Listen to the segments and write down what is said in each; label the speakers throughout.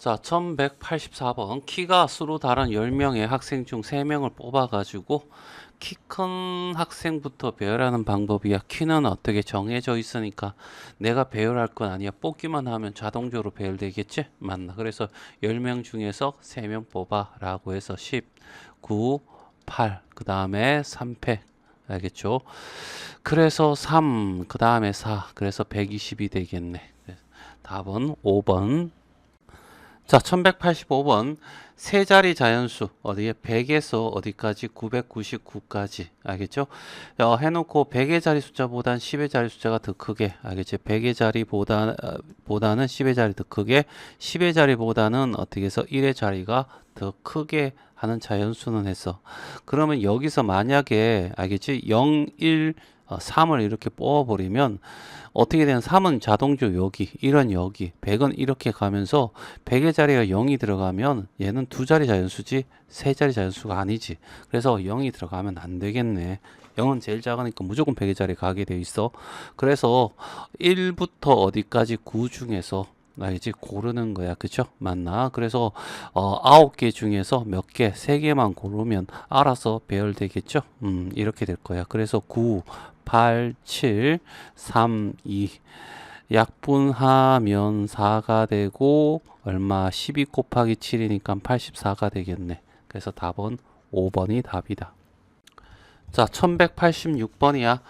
Speaker 1: 자, 1184번. 키가 서로 다른 10명의 학생 중 3명을 뽑아가지고 키 큰 학생부터 배열하는 방법이야. 키는 어떻게 정해져 있으니까 내가 배열할 건 아니야. 뽑기만 하면 자동적으로 배열되겠지? 맞나? 그래서 10명 중에서 3명 뽑아 라고 해서 10, 9, 8, 그 다음에 3패. 알겠죠? 그래서 3, 그 다음에 4, 그래서 120이 되겠네. 답은 5번. 자, 1185번. 세 자리 자연수 어디에 100에서 어디까지 999까지 알겠죠? 해놓고 100의 자리 숫자보단 10의 자리 숫자가 더 크게 알겠죠? 100의 자리보다는 10의 자리 더 크게 10의 자리보다는 어떻게 해서 1의 자리가 더 크게 하는 자연수는 했어. 그러면 여기서 만약에 알겠지? 0, 1, 3을 이렇게 뽑아버리면 어떻게 되는 3은 자동적으로 여기, 1은 여기, 100은 이렇게 가면서 100의 자리가 0이 들어가면 얘는 두 자리 자연수지 세 자리 자연수가 아니지. 그래서 0이 들어가면 안 되겠네. 0은 제일 작으니까 무조건 100의 자리 가게 돼 있어. 그래서 1부터 어디까지 9 중에서 알지? 고르는 거야. 그쵸? 맞나? 그래서 9개 중에서 몇 개, 3개만 고르면 알아서 배열되겠죠? 이렇게 될 거야. 그래서 9, 8, 7, 3, 2 약분하면 4가 되고 얼마? 12 곱하기 7이니까 84가 되겠네. 그래서 답은 5번이 답이다. 자, 1186번이야.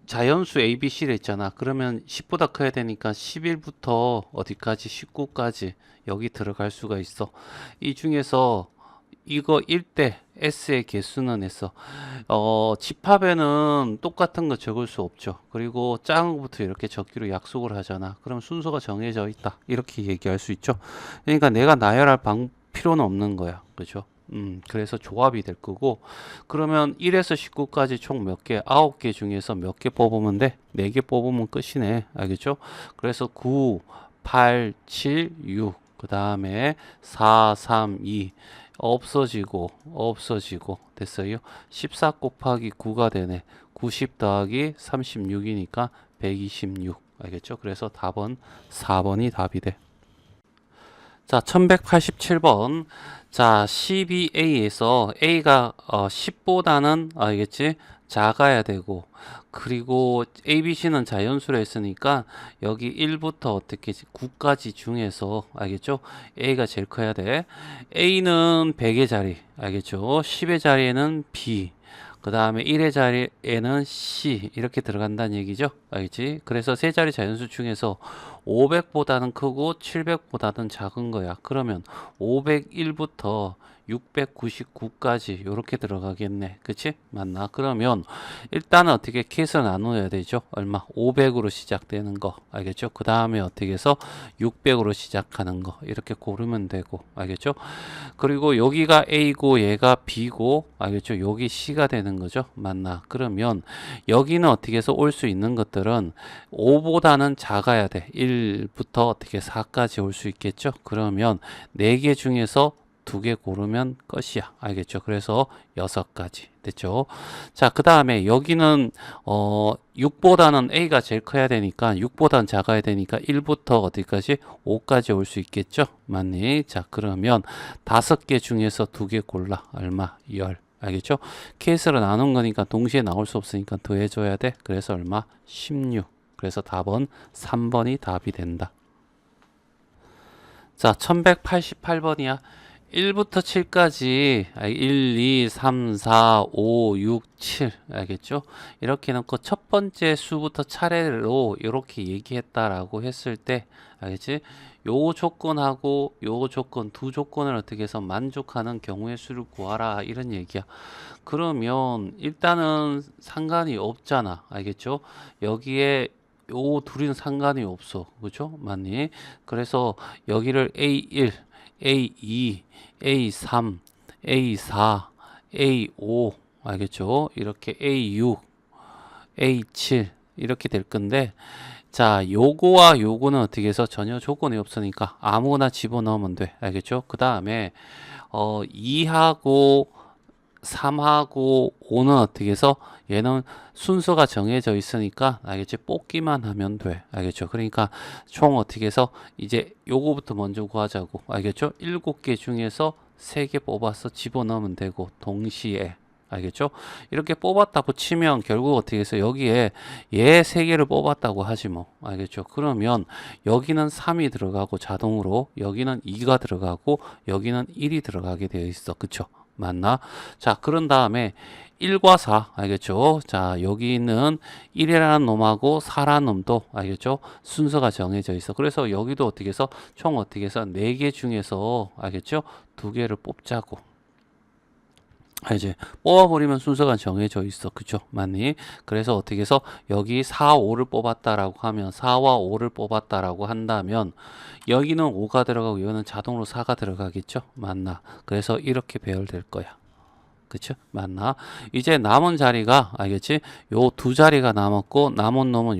Speaker 1: 자연수 ABC를 했잖아. 그러면 10보다 커야 되니까 11부터 어디까지 19까지 여기 들어갈 수가 있어. 이 중에서 이거 1대 S의 개수는 했어. 집합에는 똑같은 거 적을 수 없죠. 그리고 작은 것부터 이렇게 적기로 약속을 하잖아. 그럼 순서가 정해져 있다. 이렇게 얘기할 수 있죠. 그러니까 내가 나열할 필요는 없는 거야. 그죠? 그래서 조합이 될 거고, 그러면 1에서 19까지 총 몇 개? 9개 중에서 몇 개 뽑으면 돼? 4개 뽑으면 끝이네. 알겠죠? 그래서 9, 8, 7, 6, 그 다음에 4, 3, 2, 없어지고 됐어요. 14 곱하기 9가 되네. 90 더하기 36이니까 126. 알겠죠? 그래서 답은 4번이 답이 돼. 자, 1187번. 자, 12A에서 A가 10보다는 알겠지? 작아야 되고, 그리고 ABC는 자연수로 했으니까 여기 1부터 어떻게 9까지 중에서 알겠죠? A가 제일 커야 돼. A는 100의 자리 알겠죠? 10의 자리에는 B, 그 다음에 1의 자리에는 C 이렇게 들어간다는 얘기죠. 알겠지? 그래서 세 자리 자연수 중에서 500보다는 크고 700보다는 작은 거야. 그러면 501부터 699까지 이렇게 들어가겠네. 그치? 맞나? 그러면 일단은 어떻게 캣을 나눠야 되죠? 얼마? 500으로 시작되는 거. 알겠죠? 그 다음에 어떻게 해서 600으로 시작하는 거. 이렇게 고르면 되고. 알겠죠? 그리고 여기가 A고 얘가 B고 알겠죠? 여기 C가 되는 거죠. 맞나? 그러면 여기는 어떻게 해서 올 수 있는 것들은 5보다는 작아야 돼. 1부터 어떻게 4까지 올 수 있겠죠? 그러면 4개 중에서 2개 고르면 끝이야. 알겠죠? 그래서 6가지 됐죠? 자, 그 다음에 여기는 6보다는 A가 제일 커야 되니까 6보다는 작아야 되니까 1부터 어디까지 5까지 올 수 있겠죠? 맞니? 자, 그러면 5개 중에서 2개 골라. 얼마? 10. 알겠죠? 케이스로 나눈 거니까 동시에 나올 수 없으니까 더해줘야 돼. 그래서 얼마? 16. 그래서 답은 3번이 답이 된다. 자, 1188번이야. 1부터 7까지 1, 2, 3, 4, 5, 6, 7 알겠죠? 이렇게 놓고 첫 번째 수부터 차례로 이렇게 얘기했다라고 했을 때 알겠지? 요 조건하고 요 조건 두 조건을 어떻게 해서 만족하는 경우의 수를 구하라 이런 얘기야. 그러면 일단은 상관이 없잖아. 알겠죠? 여기에 요 둘이는 상관이 없어. 그죠? 맞니? 그래서 여기를 A1 A2, A3, A4, A5 알겠죠? 이렇게 A6, A7 이렇게 될 건데 자, 요거와 요거는 어떻게 해서 전혀 조건이 없으니까 아무거나 집어넣으면 돼. 알겠죠? 그 다음에 2하고 3하고 5는 어떻게 해서 얘는 순서가 정해져 있으니까 알겠지? 뽑기만 하면 돼. 알겠죠? 그러니까 총 어떻게 해서 이제 요거부터 먼저 구하자고. 알겠죠? 7개 중에서 3개 뽑아서 집어넣으면 되고 동시에 알겠죠? 이렇게 뽑았다고 치면 결국 어떻게 해서 여기에 얘 3개를 뽑았다고 하지 뭐. 알겠죠? 그러면 여기는 3이 들어가고 자동으로 여기는 2가 들어가고 여기는 1이 들어가게 되어 있어. 그쵸? 맞나? 자, 그런 다음에 1과 4, 알겠죠? 자, 여기 있는 1이라는 놈하고 4라는 놈도, 알겠죠? 순서가 정해져 있어. 그래서 여기도 어떻게 해서, 총 어떻게 해서 4개 중에서, 알겠죠? 2개를 뽑자고. 이제 뽑아버리면 순서가 정해져 있어. 그죠? 맞니? 그래서 어떻게 해서 여기 4, 5를 뽑았다라고 하면 4와 5를 뽑았다라고 한다면 여기는 5가 들어가고 여기는 자동으로 4가 들어가겠죠? 맞나? 그래서 이렇게 배열될 거야. 그쵸? 맞나? 이제 남은 자리가 알겠지? 요 2자리가 남았고 남은 놈은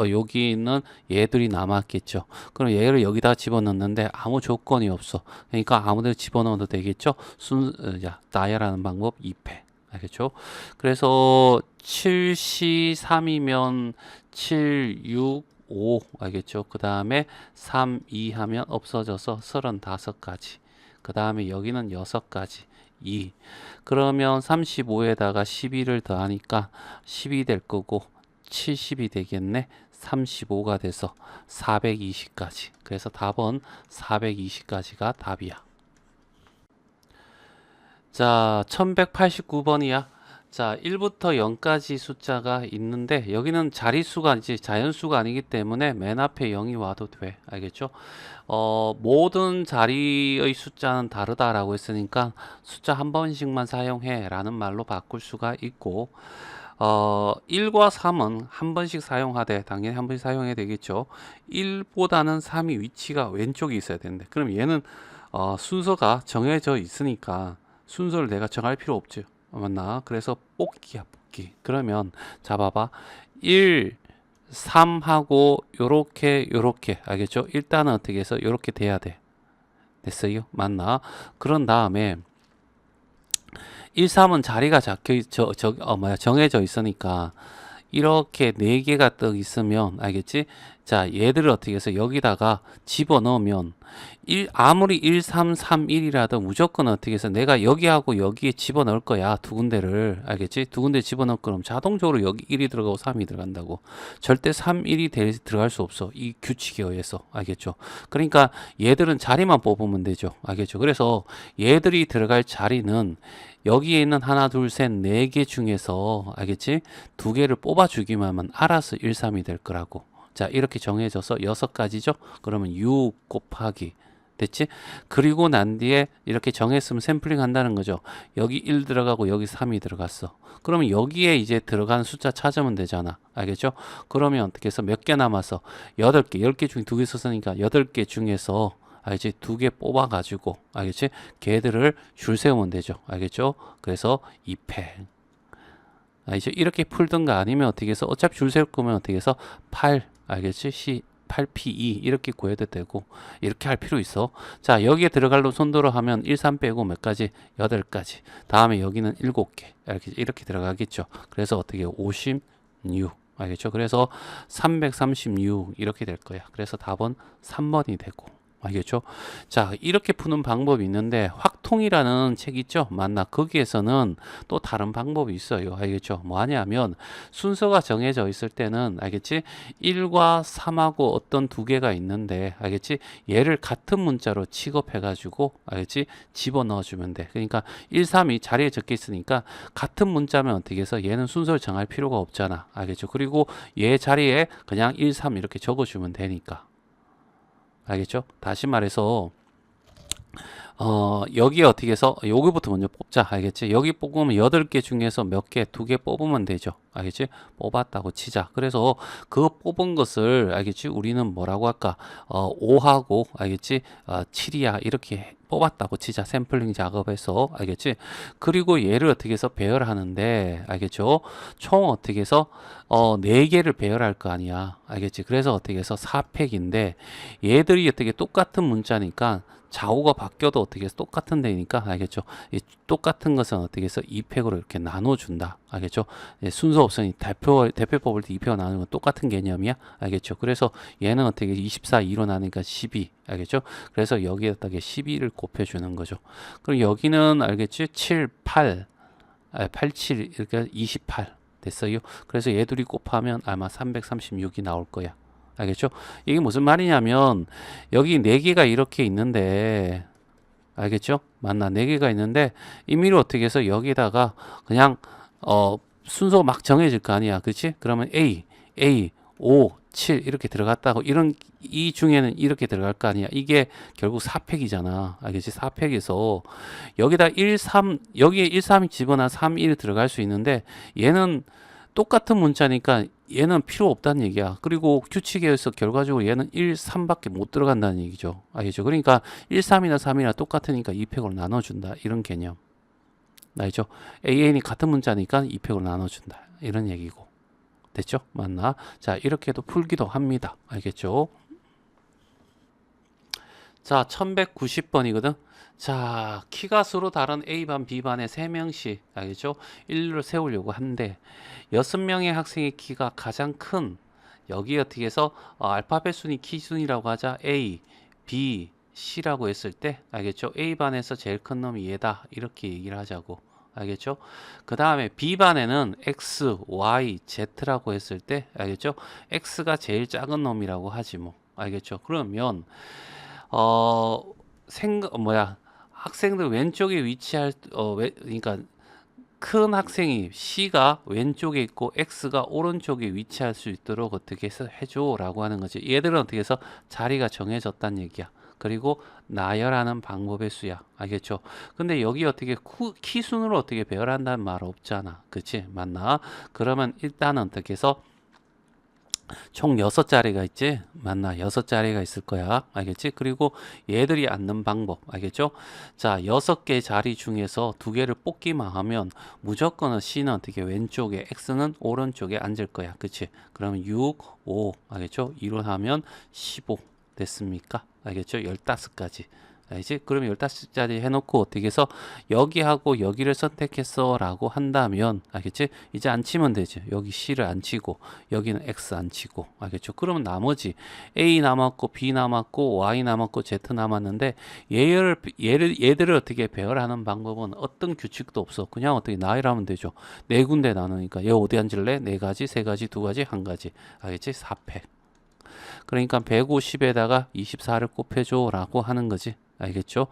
Speaker 1: 여기 있는 얘들이 남았겠죠. 그럼 얘를 여기다 집어넣는데 아무 조건이 없어. 그러니까 아무데나 집어넣어도 되겠죠? 나열하는 방법 2패. 알겠죠? 그래서 7C3이면 7, 6, 5 알겠죠? 그 다음에 3, 2 하면 없어져서 35가지. 그 다음에 여기는 6가지. 2. 그러면 35에다가 12를 더하니까 10이 될 거고 70이 되겠네. 35가 돼서 420까지. 그래서 답은 420까지가 답이야. 자, 1189번이야. 자, 1부터 0까지 숫자가 있는데 여기는 자릿수가 이제 자연수가 아니기 때문에 맨 앞에 0이 와도 돼. 알겠죠? 모든 자리의 숫자는 다르다라고 했으니까 숫자 한 번씩만 사용해 라는 말로 바꿀 수가 있고 1과 3은 한 번씩 사용하되 당연히 한 번씩 사용해야 되겠죠. 1보다는 3이 위치가 왼쪽에 있어야 되는데 그럼 얘는 순서가 정해져 있으니까 순서를 내가 정할 필요 없죠. 맞나? 그래서 뽑기야, 뽑기. 그러면 잡아봐. 1, 3하고 요렇게 알겠죠? 일단은 어떻게 해서 요렇게 돼야 돼. 됐어요? 맞나? 그런 다음에 1, 3은 자리가 정해져 있으니까 이렇게 4개가 떡 있으면 알겠지? 자, 얘들을 어떻게 해서 여기다가 집어넣으면 아무리 1, 3, 3, 1이라도 무조건 어떻게 해서 내가 여기하고 여기에 집어넣을 거야. 두 군데를. 알겠지? 두 군데 집어넣을 거면 자동적으로 여기 1이 들어가고 3이 들어간다고. 절대 3, 1이 들어갈 수 없어. 이 규칙에 의해서. 알겠죠? 그러니까 얘들은 자리만 뽑으면 되죠. 알겠죠? 그래서 얘들이 들어갈 자리는 여기에 있는 하나, 둘, 셋, 4개 중에서 알겠지? 2개를 뽑아주기만 하면 알아서 1, 3이 될 거라고. 자, 이렇게 정해져서 6가지죠? 그러면 6 곱하기 됐지? 그리고 난 뒤에 이렇게 정했으면 샘플링 한다는 거죠. 여기 1 들어가고 여기 3이 들어갔어. 그러면 여기에 이제 들어간 숫자 찾으면 되잖아. 알겠죠? 그러면 어떻게 해서 몇 개 남아서 8개, 10개 중에 2개 썼으니까 8개 중에서 알겠지? 2개 뽑아가지고, 알겠지? 걔들을 줄 세우면 되죠. 알겠죠? 그래서 2패. 알겠죠? 이렇게 풀든가 아니면 어떻게 해서, 어차피 줄 세울 거면 어떻게 해서 8, 알겠지? 8P2 이렇게 구해도 되고, 이렇게 할 필요 있어. 자, 여기에 들어갈 놈 손들어 하면 1, 3 빼고 몇 가지? 8가지. 다음에 여기는 7개. 이렇게 들어가겠죠. 그래서 어떻게 56. 알겠죠? 그래서 336 이렇게 될 거야. 그래서 답은 3번이 되고. 알겠죠? 자, 이렇게 푸는 방법이 있는데 확통이라는 책 있죠? 맞나? 거기에서는 또 다른 방법이 있어요. 알겠죠? 뭐 하냐면 순서가 정해져 있을 때는 알겠지? 1과 3하고 어떤 2개가 있는데 알겠지? 얘를 같은 문자로 취급해 가지고 알겠지? 집어넣어 주면 돼. 그러니까 1, 3이 자리에 적혀 있으니까 같은 문자면 어떻게 해서 얘는 순서를 정할 필요가 없잖아. 알겠죠? 그리고 얘 자리에 그냥 1, 3 이렇게 적어 주면 되니까. 알겠죠? 다시 말해서 여기 어떻게 해서 여기부터 먼저 뽑자. 알겠지? 여기 뽑으면 8개 중에서 몇 개, 2개 뽑으면 되죠. 알겠지? 뽑았다고 치자. 그래서 그 뽑은 것을 알겠지? 우리는 뭐라고 할까? 5하고 알겠지? 7이야. 이렇게 뽑았다고 치자. 샘플링 작업해서 알겠지? 그리고 얘를 어떻게 해서 배열하는데 알겠죠? 총 어떻게 해서 4개를 배열할 거 아니야. 알겠지? 그래서 어떻게 해서 4팩인데 얘들이 어떻게 똑같은 문자니까 좌우가 바뀌어도 어떻게 해서 똑같은 데니까 알겠죠? 이 똑같은 것은 어떻게 해서 2팩으로 이렇게 나눠준다. 알겠죠? 순서 없으니 대표 뽑을 때 2팩으로 나누는 건 똑같은 개념이야. 알겠죠? 그래서 얘는 어떻게 24, 2로 나누니까 12. 알겠죠? 그래서 여기에다가 12를 곱해주는 거죠. 그럼 여기는 알겠지? 7, 8, 87 이렇게 28 됐어요. 그래서 얘 둘이 곱하면 아마 336이 나올 거야. 알겠죠? 이게 무슨 말이냐면 여기 4개가 이렇게 있는데 알겠죠? 맞나? 4개가 있는데 임의로 어떻게 해서 여기다가 그냥 순서 막 정해질 거 아니야. 그렇지? 그러면 A 5 7 이렇게 들어갔다고 이런 이 중에는 이렇게 들어갈 거 아니야. 이게 결국 4팩이잖아. 알겠지? 4팩에서 여기다 1, 3 여기에 1, 3 집어넣어 3, 1 들어갈 수 있는데 얘는 똑같은 문자니까 얘는 필요 없다는 얘기야. 그리고 규칙에서 결과적으로 얘는 1, 3밖에 못 들어간다는 얘기죠. 알겠죠? 그러니까 1, 3이나 3이나 똑같으니까 2팩으로 나눠준다. 이런 개념. 알죠? AN이 같은 문자니까 2팩으로 나눠준다. 이런 얘기고. 됐죠? 맞나? 자, 이렇게도 풀기도 합니다. 알겠죠? 자, 1190번이거든. 자, 키가 서로 다른 A반, B반에 3명씩, 알겠죠? 일로 세우려고 한데, 6명의 학생의 키가 가장 큰, 여기 어떻게 해서 알파벳 순위, 키 순위라고 하자. A, B, C라고 했을 때, 알겠죠? A반에서 제일 큰 놈이 얘다. 이렇게 얘기를 하자고. 알겠죠? 그 다음에 B반에는 X, Y, Z라고 했을 때, 알겠죠? X가 제일 작은 놈이라고 하지 뭐. 알겠죠? 그러면, 학생들 왼쪽에 위치할 그러니까 큰 학생이 C가 왼쪽에 있고 X가 오른쪽에 위치할 수 있도록 어떻게 해서 해줘라고 하는 거지. 얘들은 어떻게 해서 자리가 정해졌다는 얘기야. 그리고 나열하는 방법의 수야. 알겠죠? 근데 여기 어떻게 키 순으로 어떻게 배열한다는 말 없잖아. 그치? 맞나? 그러면 일단은 어떻게 해서 총 6자리가 있지? 맞나? 6자리가 있을 거야. 알겠지? 그리고 얘들이 앉는 방법. 알겠죠? 자, 6개 자리 중에서 2개를 뽑기만 하면 무조건 C는 어떻게 왼쪽에, X는 오른쪽에 앉을 거야. 그치? 그러면 6, 5. 알겠죠? 2로 하면 15. 됐습니까? 알겠죠? 15가지. 알지? 그러면 15자리 해놓고 어떻게 해서 여기하고 여기를 선택했어 라고 한다면 알겠지? 이제 안 치면 되지. 여기 C를 안 치고 여기는 X 안 치고 알겠죠? 그러면 나머지 A 남았고 B 남았고 Y 남았고 Z 남았는데 얘들을 어떻게 배열하는 방법은 어떤 규칙도 없어. 그냥 어떻게 나열하면 되죠. 4군데 나누니까 얘 어디 앉을래? 4가지, 3가지, 2가지, 1가지. 알겠지? 4팩. 그러니까 150에다가 24를 곱해줘 라고 하는 거지. 알겠죠?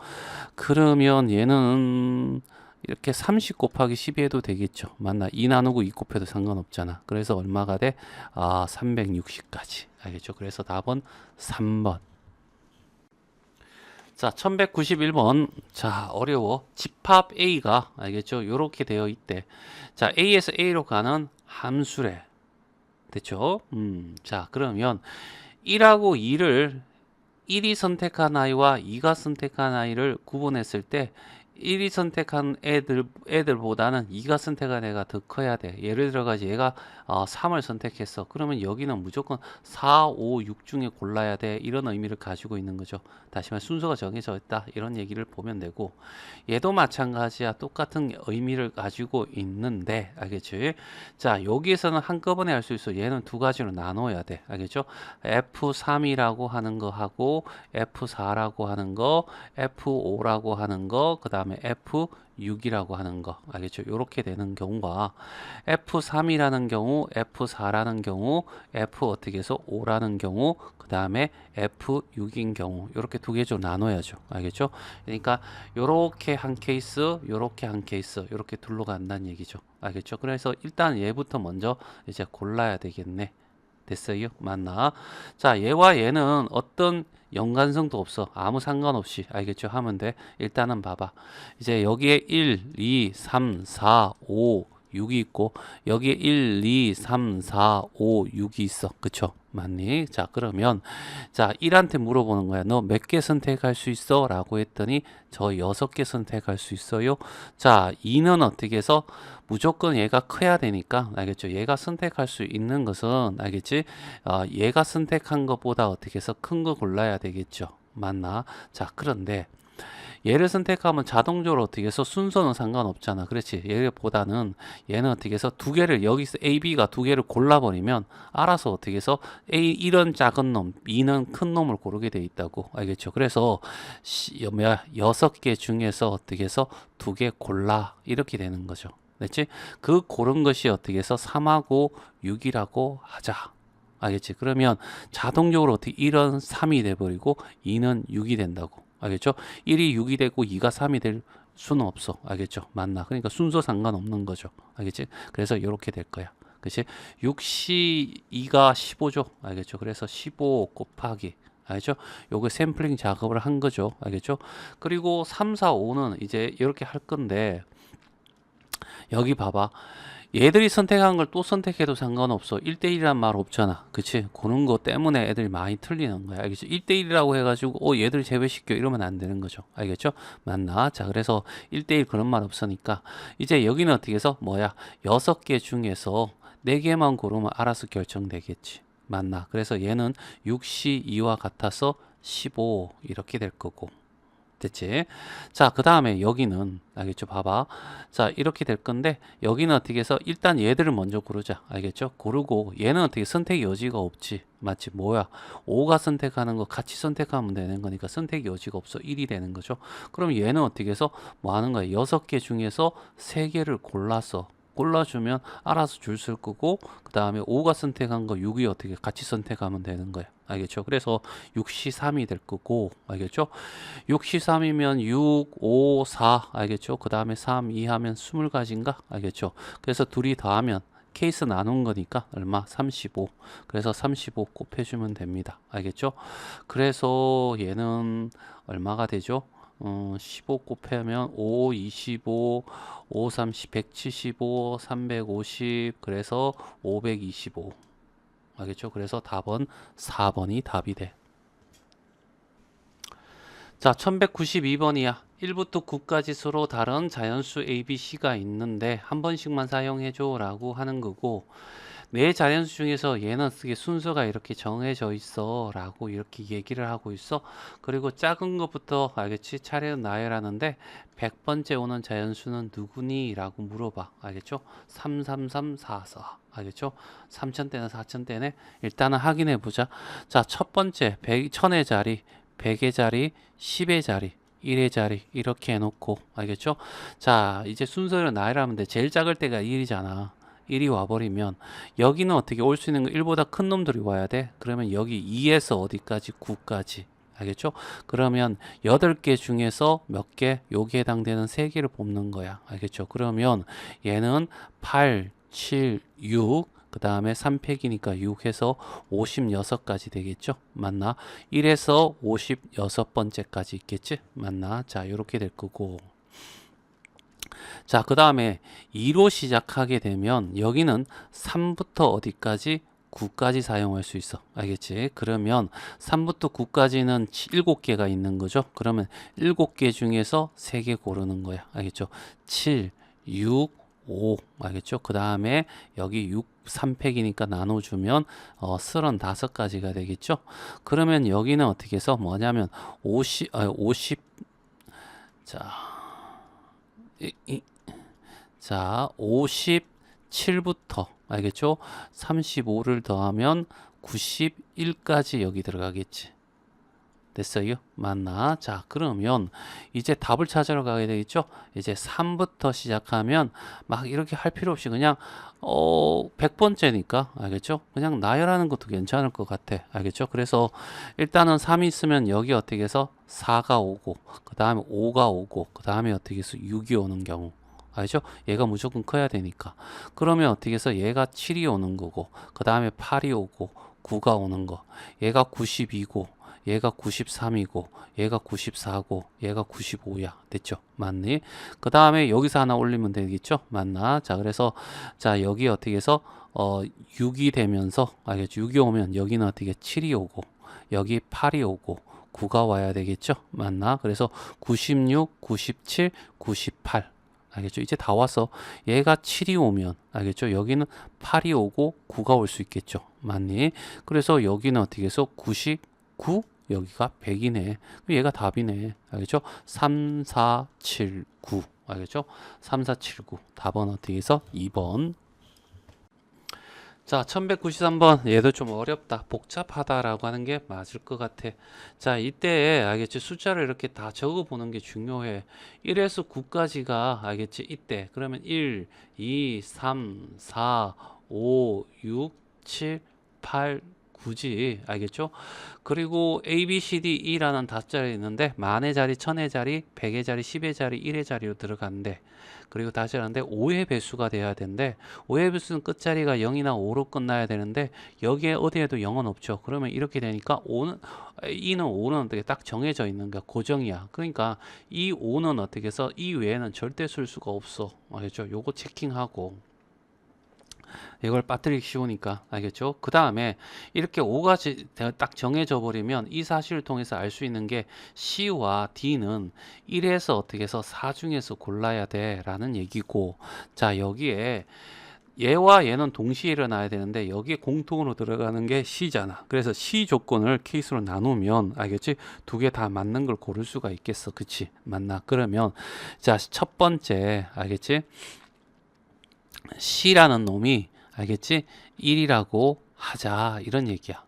Speaker 1: 그러면 얘는 이렇게 30 곱하기 12 해도 되겠죠. 맞나? 2 나누고 2 곱해도 상관없잖아. 그래서 얼마가 돼? 360까지. 알겠죠? 그래서 답은 3번. 자, 1191번. 자, 어려워. 집합 A가, 알겠죠? 요렇게 되어 있대. 자, A에서 A로 가는 함수래. 됐죠? 자, 그러면 1하고 2를 1이 선택한 아이와 2가 선택한 아이를 구분했을 때 1이 선택한 애들보다는 2가 선택한 애가 더 커야 돼. 예를 들어가지 얘가 3을 선택했어. 그러면 여기는 무조건 4, 5, 6 중에 골라야 돼. 이런 의미를 가지고 있는 거죠. 다시 말해 순서가 정해져 있다. 이런 얘기를 보면 되고 얘도 마찬가지야. 똑같은 의미를 가지고 있는데 알겠지? 자, 여기에서는 한꺼번에 할 수 있어. 얘는 2가지로 나눠야 돼. 알겠죠? F3이라고 하는 거 하고 F4라고 하는 거, F5라고 하는 거, 그 다음에 F6이라고 하는 거. 알겠죠? 이렇게 되는 경우가 F3이라는 경우, F4라는 경우, F 어떻게 해서 5라는 경우, 그 다음에 F6인 경우 이렇게 2개로 나눠야죠. 알겠죠? 그러니까 요렇게 한 케이스, 요렇게 한 케이스, 요렇게 둘로 간다는 얘기죠. 알겠죠? 그래서 일단 얘부터 먼저 이제 골라야 되겠네. 됐어요? 맞나? 자, 얘와 얘는 어떤 연관성도 없어. 아무 상관없이 알겠죠? 하면 돼. 일단은 봐봐. 이제 여기에 1, 2, 3, 4, 5, 6이 있고 여기에 1, 2, 3, 4, 5, 6이 있어. 그쵸? 맞니? 자, 그러면 자, 1한테 물어보는 거야. 너 몇 개 선택할 수 있어? 라고 했더니 저 6개 선택할 수 있어요. 자, 2는 어떻게 해서 무조건 얘가 커야 되니까 알겠죠? 얘가 선택할 수 있는 것은 알겠지? 얘가 선택한 것보다 어떻게 해서 큰 거 골라야 되겠죠? 맞나? 자, 그런데 얘를 선택하면 자동적으로 어떻게 해서 순서는 상관없잖아. 그렇지? 얘보다는 얘는 어떻게 해서 두 개를 여기서 A, B가 두 개를 골라버리면 알아서 어떻게 해서 A 이런 작은 놈, B는 큰 놈을 고르게 돼 있다고. 알겠죠? 그래서 6개 중에서 어떻게 해서 두 개 골라 이렇게 되는 거죠. 됐지? 그 고른 것이 어떻게 해서 3하고 6이라고 하자. 알겠지? 그러면 자동적으로 어떻게 1은 3이 돼버리고 2는 6이 된다고. 알겠죠? 1이 6이 되고 2가 3이 될 수는 없어. 알겠죠? 맞나? 그러니까 순서 상관없는 거죠. 알겠지? 그래서 이렇게 될 거야. 그치? 6시 2가 15죠. 알겠죠? 그래서 15 곱하기. 알겠죠? 요거 샘플링 작업을 한 거죠. 알겠죠? 그리고 3, 4, 5는 이제 이렇게 할 건데 여기 봐봐. 얘들이 선택한 걸 또 선택해도 상관없어. 1대1이란 말 없잖아. 그치? 그런 거 때문에 애들이 많이 틀리는 거야. 알겠죠? 1대1이라고 해가지고, 얘들 제외시켜. 이러면 안 되는 거죠. 알겠죠? 맞나? 자, 그래서 1대1 그런 말 없으니까, 이제 여기는 어떻게 해서, 6개 중에서 4개만 고르면 알아서 결정되겠지. 맞나? 그래서 얘는 6시 2와 같아서 15 이렇게 될 거고. 됐지? 자, 그 다음에 여기는 알겠죠? 봐봐. 자, 이렇게 될 건데 여기는 어떻게 해서 일단 얘들을 먼저 고르자. 알겠죠? 고르고 얘는 어떻게 선택 여지가 없지. 맞지? 5가 선택하는 거 같이 선택하면 되는 거니까 선택 여지가 없어. 1이 되는 거죠. 그럼 얘는 어떻게 해서 뭐 하는 거야? 6개 중에서 3개를 골라주면 알아서 줄 쓸 거고 그 다음에 5가 선택한 거 6이 어떻게 같이 선택하면 되는 거야. 알겠죠? 그래서 6시 3이 될 거고 알겠죠? 6시 3이면 6, 5, 4 알겠죠? 그 다음에 3, 2 하면 20가지인가? 알겠죠? 그래서 둘이 더하면 케이스 나눈 거니까 얼마? 35. 그래서 35 곱해주면 됩니다. 알겠죠? 그래서 얘는 얼마가 되죠? 15 곱하면 5, 25, 5, 30, 175, 350, 그래서 525. 알겠죠? 그래서 답은 4번이 답이 돼. 자, 1192번이야. 1부터 9까지 서로 다른 자연수 A, B, C가 있는데 한 번씩만 사용해줘 라고 하는 거고 네 자연수 중에서 얘는 쓰게 순서가 이렇게 정해져 있어 라고 이렇게 얘기를 하고 있어. 그리고 작은 것부터 알겠지? 차례는 나열하는데 100번째 오는 자연수는 누구니? 라고 물어봐. 알겠죠? 3, 3, 3, 4, 4. 알겠죠? 3000대는 4000대네. 일단은 확인해 보자. 자, 첫 번째 1000의 자리, 100의 자리, 10의 자리, 1의 자리 이렇게 해놓고 알겠죠? 자, 이제 순서를 나열하면 돼. 제일 작을 때가 1이잖아. 1이 와버리면 여기는 어떻게 올 수 있는 거 1보다 큰 놈들이 와야 돼. 그러면 여기 2에서 어디까지? 9까지. 알겠죠? 그러면 8개 중에서 몇 개? 여기에 해당되는 3개를 뽑는 거야. 알겠죠? 그러면 얘는 8, 7, 6, 그 다음에 3팩이니까 6해서 56까지 되겠죠? 맞나? 1에서 56번째까지 있겠지? 맞나? 자, 이렇게 될 거고. 자, 그 다음에 2로 시작하게 되면 여기는 3부터 어디까지? 9까지 사용할 수 있어. 알겠지? 그러면 3부터 9까지는 7개가 있는 거죠. 그러면 7개 중에서 3개 고르는 거야. 알겠죠? 7, 6, 5. 알겠죠? 그 다음에 여기 6, 3팩이니까 나눠주면 35가지가 되겠죠? 그러면 여기는 어떻게 해서 뭐냐면 50, 자, 자, 57부터 알겠죠? 35를 더하면 91까지 여기 들어가겠지. 됐어요? 맞나? 자, 그러면 이제 답을 찾으러 가게 되겠죠? 이제 3부터 시작하면 막 이렇게 할 필요 없이 그냥 100번째니까 알겠죠? 그냥 나열하는 것도 괜찮을 것 같아. 알겠죠? 그래서 일단은 3이 있으면 여기 어떻게 해서 4가 오고 그 다음에 5가 오고 그 다음에 어떻게 해서 6이 오는 경우 알죠? 얘가 무조건 커야 되니까. 그러면 어떻게 해서 얘가 7이 오는 거고, 그 다음에 8이 오고, 9가 오는 거. 얘가 92고, 얘가 93이고, 얘가 94고, 얘가 95야. 됐죠? 맞니? 그 다음에 여기서 하나 올리면 되겠죠? 맞나? 자, 그래서, 자, 여기 어떻게 해서, 6이 되면서, 알겠죠? 6이 오면 여기는 어떻게 7이 오고, 여기 8이 오고, 9가 와야 되겠죠? 맞나? 그래서 96, 97, 98. 알겠죠? 이제 다 왔어. 얘가 7이 오면 알겠죠? 여기는 8이 오고 9가 올 수 있겠죠? 맞니? 그래서 여기는 어떻게 해서 99, 여기가 100이네. 그럼 얘가 답이네. 알겠죠? 3, 4, 7, 9. 알겠죠? 3, 4, 7, 9. 답은 어떻게 해서 2번. 자, 1193번. 얘도 좀 어렵다. 복잡하다라고 하는 게 맞을 것 같아. 자, 이때 알겠지? 숫자를 이렇게 다 적어 보는 게 중요해. 1에서 9까지가 알겠지? 이때. 그러면 1, 2, 3, 4, 5, 6, 7, 8, 9지. 알겠죠? 그리고 A, B, C, D, E라는 다섯 자리 있는데 만의 자리, 천의 자리, 백의 자리, 10의 자리, 1의 자리로 들어가는데 그리고 다시 하는데 5의 배수가 돼야 되는데 5의 배수는 끝자리가 0이나 5로 끝나야 되는데 여기에 어디에도 0은 없죠. 그러면 이렇게 되니까 5는 2는 5는 어떻게 딱 정해져 있는 거야. 고정이야. 그러니까 이 5는 어떻게 해서 이 외에는 절대 쓸 수가 없어. 알겠죠? 요거 체킹하고 이걸 빠뜨리기 쉬우니까 알겠죠? 그 다음에 이렇게 5가지 딱 정해져 버리면 이 사실을 통해서 알 수 있는 게 C와 D는 1에서 어떻게 해서 4 중에서 골라야 돼 라는 얘기고 자 여기에 얘와 얘는 동시에 일어나야 되는데 여기에 공통으로 들어가는 게 C잖아. 그래서 C 조건을 케이스로 나누면 알겠지? 두 개 다 맞는 걸 고를 수가 있겠어. 그치? 맞나? 그러면 자 첫 번째 알겠지? C라는 놈이 알겠지? 1이라고 하자 이런 얘기야.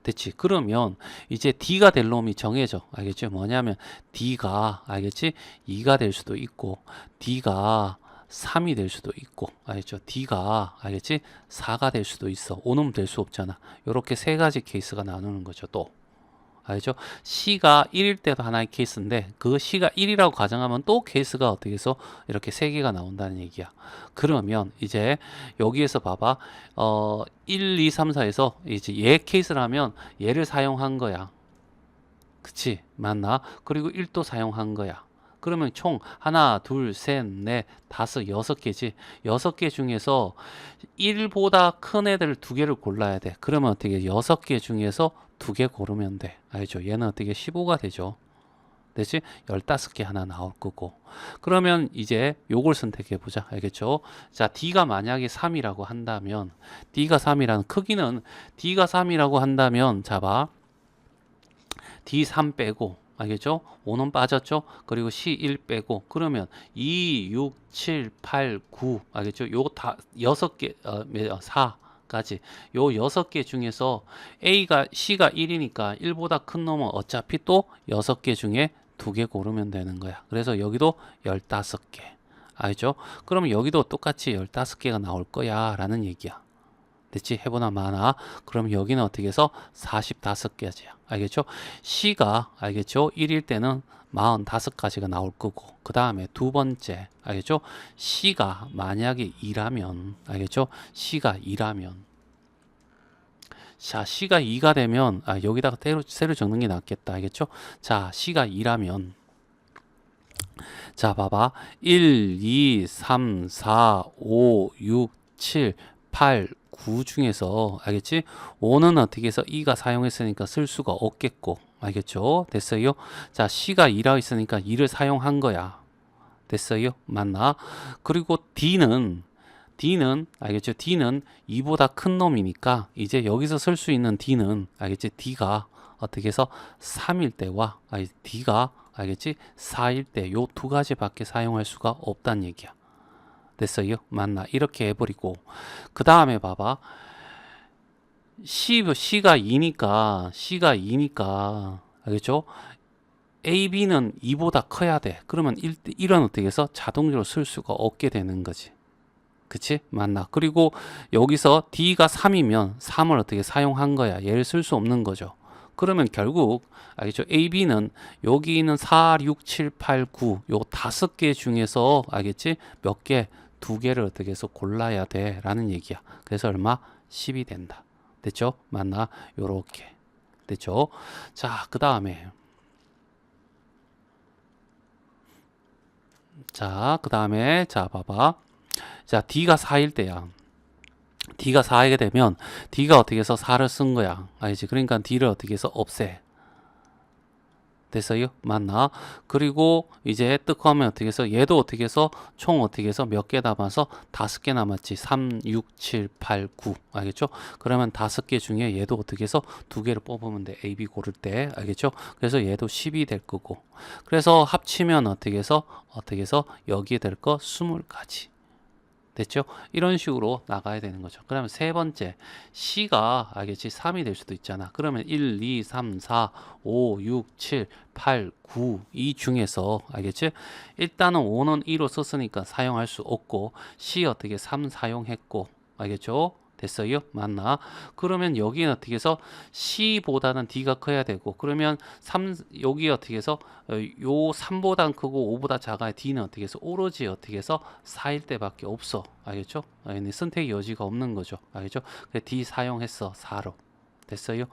Speaker 1: 됐지? 그러면 이제 D가 될 놈이 정해져. 알겠지? 뭐냐면 D가 알겠지? 2가 될 수도 있고 D가 3이 될 수도 있고 알겠죠? D가 알겠지? 4가 될 수도 있어. 5는 될 수 없잖아. 이렇게 세 가지 케이스가 나누는 거죠. 또 알죠? C가 1일 때도 하나의 케이스인데 그 C가 1이라고 가정하면 또 케이스가 어떻게 해서 이렇게 3개가 나온다는 얘기야. 그러면 이제 여기에서 봐봐. 1, 2, 3, 4에서 이제 얘 케이스라면 얘를 사용한 거야. 그치? 맞나? 그리고 1도 사용한 거야. 그러면 총 하나, 둘, 셋, 넷, 다섯, 6개지. 6개 중에서 1보다 큰 애들 2개를 골라야 돼. 그러면 어떻게 6개 중에서 2개 고르면 돼. 알죠? 얘는 어떻게 15가 되죠. 되지? 15개 하나 나올 거고. 그러면 이제 요걸 선택해 보자. 알겠죠? 자, D가 만약에 3이라고 한다면 D가 3이라는 크기는 D가 3이라고 한다면 잡아. D3 빼고 알겠죠? 5는 빠졌죠? 그리고 C1 빼고 그러면 2, 6, 7, 8, 9 알겠죠? 요 다 6개 4까지 요 6개 중에서 A가 C가 1이니까 1보다 큰 놈은 어차피 또 6개 중에 2개 고르면 되는 거야. 그래서 여기도 15개. 알죠? 그러면 여기도 똑같이 15개가 나올 거야 라는 얘기야. 됐지? 해보나 마나. 그럼 여기는 어떻게 해서 45개지야. 알겠죠? C가 알겠죠? 1일 때는 45가지가 나올 거고 그 다음에 두 번째 알겠죠? C가 만약에 2라면 알겠죠? C가 2라면 자 C가 2가 되면 여기다가 새로 적는 게 낫겠다. 알겠죠? 자 C가 2라면 자 봐봐 1, 2, 3, 4, 5, 6, 7, 8, 9 중에서 알겠지? 5는 어떻게 해서 2가 사용했으니까 쓸 수가 없겠고 알겠죠? 됐어요? 자 C가 2라고 있으니까 2를 사용한 거야. 됐어요? 맞나? 그리고 D는 알겠죠? D는 2보다 큰 놈이니까 이제 여기서 쓸 수 있는 D는 알겠지? D가 어떻게 해서 3일 때와 D가 알겠지? 4일 때 요 두 가지밖에 사용할 수가 없다는 얘기야. 됐어요? 맞나? 이렇게 해버리고 그 다음에 봐봐. C가 2니까 알겠죠? A, B는 2보다 커야 돼. 그러면 1은 어떻게 해서 자동적으로 쓸 수가 없게 되는 거지. 그치? 맞나? 그리고 여기서 D가 3이면 3을 어떻게 사용한 거야. 얘를 쓸 수 없는 거죠. 그러면 결국 알겠죠? A, B는 여기 있는 4, 6, 7, 8, 9 요 5개 중에서 알겠지? 몇 개? 2개를 어떻게 해서 골라야 돼 라는 얘기야. 그래서 얼마? 10이 된다. 됐죠? 맞나? 요렇게. 됐죠? 자, 그 다음에 자, 봐봐. 자, D가 4일 때야. D가 4게 되면 D가 어떻게 해서 4를 쓴 거야. 알지? 그러니까 D를 어떻게 해서 없애. 됐어요? 맞나? 그리고 이제 뜩하면 어떻게 해서 얘도 어떻게 해서 총 어떻게 해서 몇 개 남아서 5개 남았지. 3, 6, 7, 8, 9. 알겠죠? 그러면 5개 중에 얘도 어떻게 해서 2개를 뽑으면 돼. A, B 고를 때. 알겠죠? 그래서 얘도 10이 될 거고. 그래서 합치면 어떻게 해서 여기에 될 거 20가지. 됐죠? 이런 식으로 나가야 되는 거죠. 그러면 세 번째, C가 알겠지? 3이 될 수도 있잖아. 그러면 1, 2, 3, 4, 5, 6, 7, 8, 9 이 중에서 알겠지? 일단은 5는 2로 썼으니까 사용할 수 없고 C 어떻게 3 사용했고 알겠죠? 됐어요? 맞나? 그러면 여기는 어떻게 해서 C보다는 D가 커야 되고 그러면 3 여기 어떻게 해서 요 3보단 크고 5보다 작아야 D는 어떻게 해서 오로지 어떻게 해서 4일 때밖에 없어. 알겠죠? 선택의 여지가 없는 거죠. 알겠죠? 그래서 D 사용했어. 4로. 됐어요?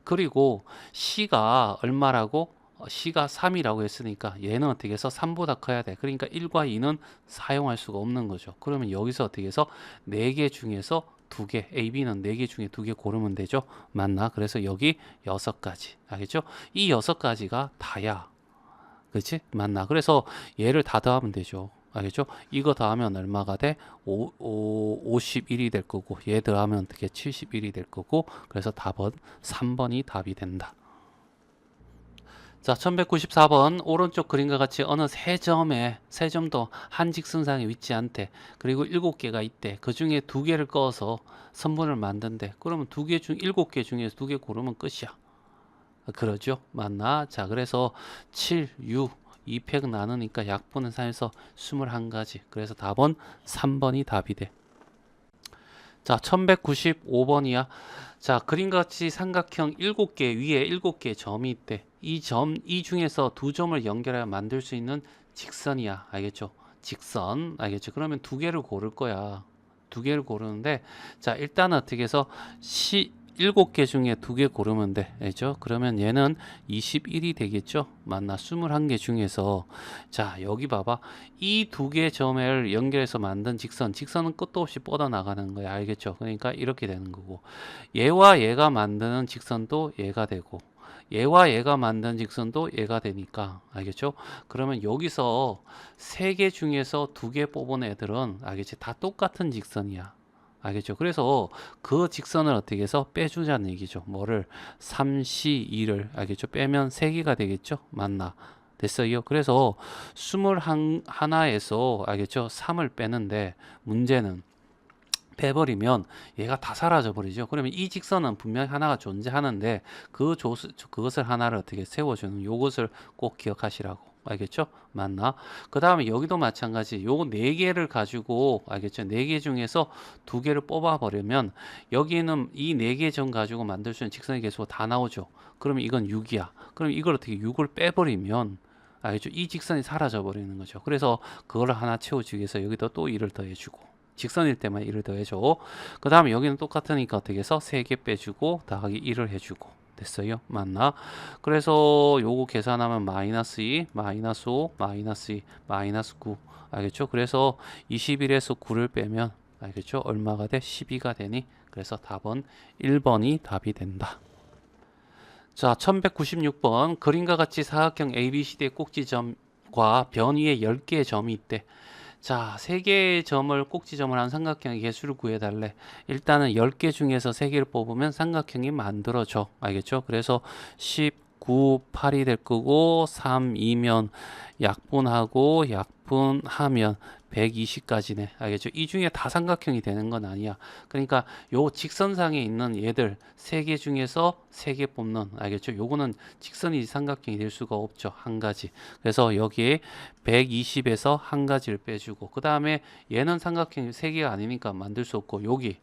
Speaker 1: 그리고 C가 얼마라고? C가 3이라고 했으니까 얘는 어떻게 해서 3보다 커야 돼. 그러니까 1과 2는 사용할 수가 없는 거죠. 그러면 여기서 어떻게 해서 4개 중에서 2개, A, B는 4개 중에 2개 고르면 되죠. 맞나? 그래서 여기 6가지. 알겠죠? 이 6가지가 다야. 그렇지? 맞나? 그래서 얘를 다 더하면 되죠. 알겠죠? 이거 더하면 얼마가 돼? 51이 될 거고 얘 더하면 어떻게 71이 될 거고 그래서 답은 3번이 답이 된다. 자, 1194번 오른쪽 그림과 같이 어느 세 점도 한 직선상에 위치 않대. 그리고 7개가 있대. 그 중에 2개를 꺼서 선분을 만든대. 그러면 7개 중에서 2개 고르면 끝이야. 그러죠? 맞나? 자, 그래서 7, 6, 2팩 나누니까 약분은 3에서 21가지. 그래서 답은 3번이 답이 돼. 자, 1195번이야. 자, 그림같이 삼각형 7개 위에 7개 점이 있대. 이 중에서 2점을 연결하여 만들 수 있는 직선이야. 알겠죠? 직선. 알겠죠? 그러면 2개를 고를 거야. 2개를 고르는데, 자, 일단 어떻게 해서 7개 중에 2개 고르면 돼. 알죠? 그러면 얘는 21이 되겠죠? 맞나? 21개 중에서 자, 여기 봐봐. 이 2개 점을 연결해서 만든 직선은 끝도 없이 뻗어 나가는 거야. 알겠죠? 그러니까 이렇게 되는 거고. 얘와 얘가 만드는 직선도 얘가 되고 얘와 얘가 만든 직선도 얘가 되니까 알겠죠? 그러면 여기서 3개 중에서 2개 뽑은 애들은 알겠지? 다 똑같은 직선이야. 알겠죠? 그래서 그 직선을 어떻게 해서 빼주자는 얘기죠. 뭐를 3C2를 알겠죠? 빼면 3개가 되겠죠? 맞나? 됐어요. 그래서 21에서 알겠죠? 3을 빼는데 문제는 빼버리면 얘가 다 사라져 버리죠. 그러면 이 직선은 분명히 하나가 존재하는데 그것을 하나를 어떻게 세워주는 요것을 꼭 기억하시라고. 알겠죠? 맞나? 그 다음에 여기도 마찬가지. 요 4개를 가지고 알겠죠? 4개 중에서 2개를 뽑아 버리면 여기는 이 4개 점 가지고 만들 수 있는 직선의 개수가 다 나오죠. 그러면 이건 6이야. 그럼 이걸 어떻게 6을 빼버리면 알겠죠? 이 직선이 사라져 버리는 거죠. 그래서 그거를 하나 채워주기 위해서 여기다 또 1을 더해주고 직선일 때만 1을 더해줘. 그 다음에 여기는 똑같으니까 어떻게 해서 3개 빼주고 더하기 1을 해주고. 됐어요? 맞나? 그래서 요거 계산하면 마이너스 2, 마이너스 5, 마이너스 2, 마이너스 9. 알겠죠? 그래서 21에서 9를 빼면 알겠죠? 얼마가 돼? 12가 되니? 그래서 답은 1번이 답이 된다. 자, 1196번 그림과 같이 사각형 ABCD의 꼭지점과 변 위에 10개의 점이 있대. 자, 3개의 점을 꼭지점을 한 삼각형의 개수를 구해달래. 일단은 10개 중에서 3개를 뽑으면 삼각형이 만들어져. 알겠죠? 그래서 19, 8이 될 거고 3, 2면 약분하면 120까지네. 알겠죠? 이 중에 다 삼각형이 되는 건 아니야. 그러니까 요 직선상에 있는 얘들 3개 중에서 3개 뽑는, 알겠죠? 요거는 직선이 삼각형이 될 수가 없죠. 한 가지. 그래서 여기에 120에서 한 가지를 빼주고 그 다음에 얘는 삼각형이 3개가 아니니까 만들 수 없고 여기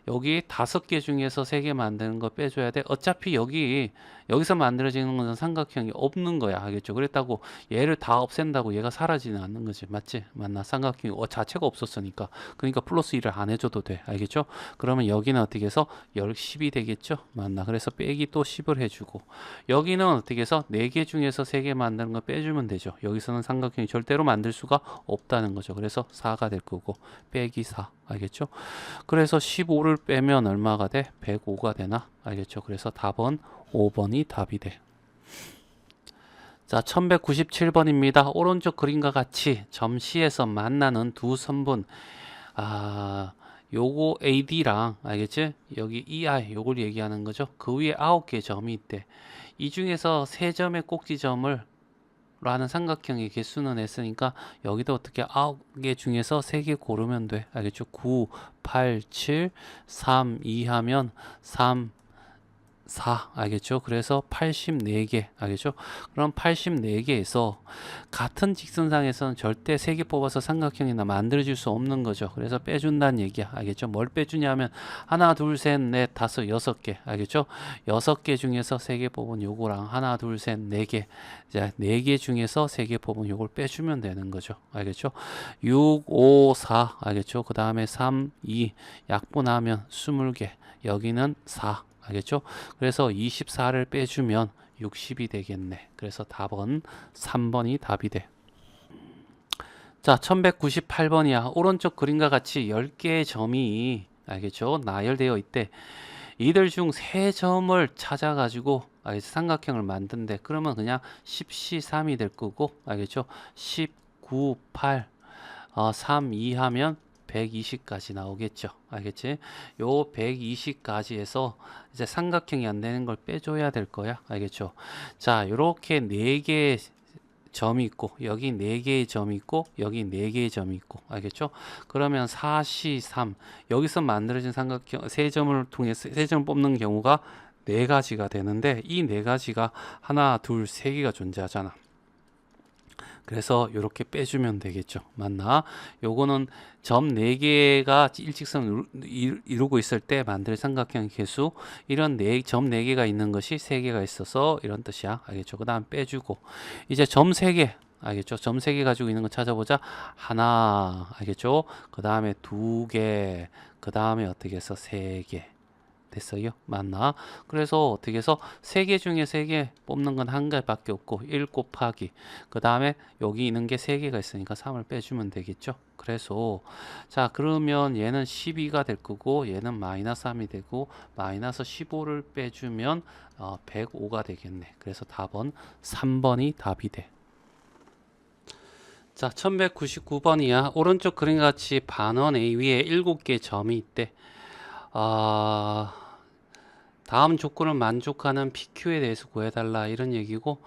Speaker 1: 5개 중에서 3개 만드는 거 빼줘야 돼. 어차피 여기서 만들어지는 것은 삼각형이 없는 거야. 알겠죠? 그랬다고 얘를 다 없앤다고 얘가 사라지는 않는 거지. 맞지? 맞나? 삼각형이 자체가 없었으니까. 그러니까 플러스 1을 안 해줘도 돼. 알겠죠? 그러면 여기는 어떻게 해서 10이 되겠죠? 맞나? 그래서 빼기 또 10을 해주고 여기는 어떻게 해서 4개 중에서 3개 만드는 거 빼주면 되죠. 여기서는 삼각형이 절대로 만들 수가 없다는 거죠. 그래서 4가 될 거고 빼기 4. 알겠죠? 그래서 15를 빼면 얼마가 돼? 105가 되나? 알겠죠? 그래서 답은 5번이 답이 돼. 자, 1197번입니다. 오른쪽 그림과 같이 점 C에서 만나는 두 선분. 요거 AD랑, 알겠지? 여기 EI, 요걸 얘기하는 거죠. 그 위에 9개 점이 있대. 이 중에서 3점의 꼭지점을 라는 삼각형의 개수는 했으니까 여기도 어떻게 9개 중에서 3개 고르면 돼. 알겠죠? 9, 8, 7, 3, 2 하면 3, 4 알겠죠? 그래서 84개 알겠죠? 그럼 84개에서 같은 직선상에서는 절대 3개 뽑아서 삼각형이나 만들어줄 수 없는 거죠. 그래서 빼준다는 얘기야. 알겠죠? 뭘 빼주냐면 하나 둘셋넷 다섯 6개 알겠죠? 6개 중에서 3개 뽑은 요거랑 하나 둘셋4개 자 4개 중에서 3개 뽑은 요걸 빼주면 되는 거죠. 알겠죠? 6, 5, 4 알겠죠? 그 다음에 3, 2 약분하면 20개 여기는 4 알겠죠? 그래서 24를 빼주면 60이 되겠네. 그래서 답은 3번이 답이 돼. 자, 1198번이야. 오른쪽 그림과 같이 10개의 점이 알겠죠? 나열되어 있대. 이들 중 3점을 찾아가지고 삼각형을 만든대. 그러면 그냥 10C3이 될 거고 알겠죠? 19, 8, 3, 2 하면 120까지 나오겠죠. 알겠지? 요 120까지에서 이제 삼각형이 안 되는 걸 빼줘야 될 거야. 알겠죠? 자, 요렇게 4개의 점이 있고, 여기 4개의 점이 있고, 여기 4개의 점이 있고, 알겠죠? 그러면 4C3, 여기서 만들어진 삼각형, 3점을 통해서, 3점을 뽑는 경우가 4가지가 되는데, 이 4가지가 하나, 둘, 3개가 존재하잖아. 그래서 이렇게 빼주면 되겠죠. 맞나? 요거는 점 4개가 일직선을 이루고 있을 때 만들 삼각형 개수 이런 점 4개가 있는 것이 3개가 있어서 이런 뜻이야. 알겠죠? 그 다음 빼주고 이제 점 3개 알겠죠? 점 3개 가지고 있는 거 찾아보자. 하나 알겠죠? 그 다음에 2개 그 다음에 어떻게 해서 3개 됐어요? 맞나? 그래서 어떻게 해서 3개 중에 3개 뽑는 건 한 개밖에 없고 1 곱하기 그 다음에 여기 있는 게 3개가 있으니까 3을 빼주면 되겠죠? 그래서 자 그러면 얘는 12가 될 거고 얘는 마이너스 3이 되고 마이너스 15를 빼주면 105가 되겠네. 그래서 답은 3번이 답이 돼. 자 1199번이야. 오른쪽 그림과 같이 반원 A 위에 7개 점이 있대. 다음 조건을 만족하는 PQ에 대해서 구해달라 이런 얘기고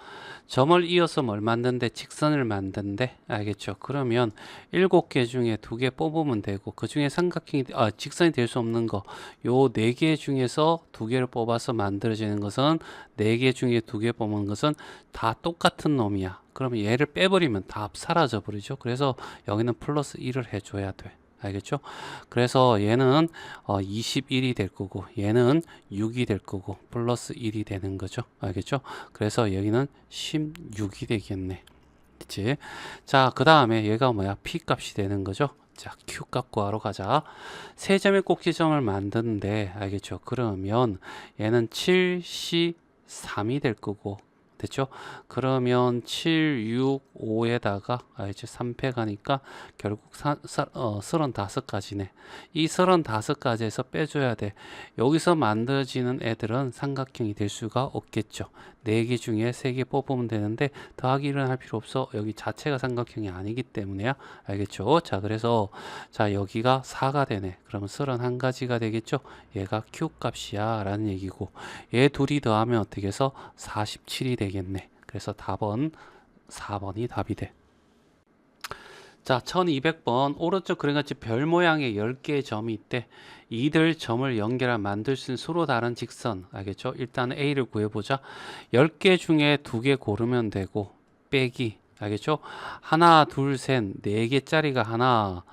Speaker 1: 점을 이어서 뭘 만든대? 직선을 만든대. 알겠죠? 그러면 7개 중에 2개 뽑으면 되고 그 중에 삼각형이 직선이 될 수 없는 거 요 4개 중에서 2개를 뽑아서 만들어지는 것은 4개 중에 2개 뽑은 것은 다 똑같은 놈이야. 그러면 얘를 빼버리면 다 사라져 버리죠. 그래서 여기는 플러스 1을 해줘야 돼. 알겠죠? 그래서 얘는 21이 될 거고 얘는 6이 될 거고 플러스 1이 되는 거죠. 알겠죠? 그래서 여기는 16이 되겠네. 그치? 자, 그 다음에 얘가 뭐야? P 값이 되는 거죠. 자, Q 값 구하러 가자. 3점의 꼭지점을 만드는데 알겠죠? 그러면 얘는 7C3이 될 거고 됐죠? 그러면 7, 6, 5에다가 이제 3패 가니까 결국 35가지네. 이 35가지에서 빼줘야 돼. 여기서 만들어지는 애들은 삼각형이 될 수가 없겠죠. 4개 중에 3개 뽑으면 되는데 더하기를 할 필요 없어. 여기 자체가 삼각형이 아니기 때문에요. 알겠죠? 자, 그래서 자 여기가 4가 되네. 그러면 31가지가 되겠죠? 얘가 Q 값이야 라는 얘기고 얘 둘이 더하면 어떻게 해서 47이 되겠네. 그래서 답은 4번이 답이 돼. 자, 1200번 오른쪽 그림같이 별 모양의 10개의 점이 있대. 이들 점을 연결한 만들 수 있는 서로 다른 직선 알겠죠? 일단 A를 구해보자. 10개 중에 2개 고르면 되고 빼기 알겠죠? 하나 둘셋 4개짜리가 하나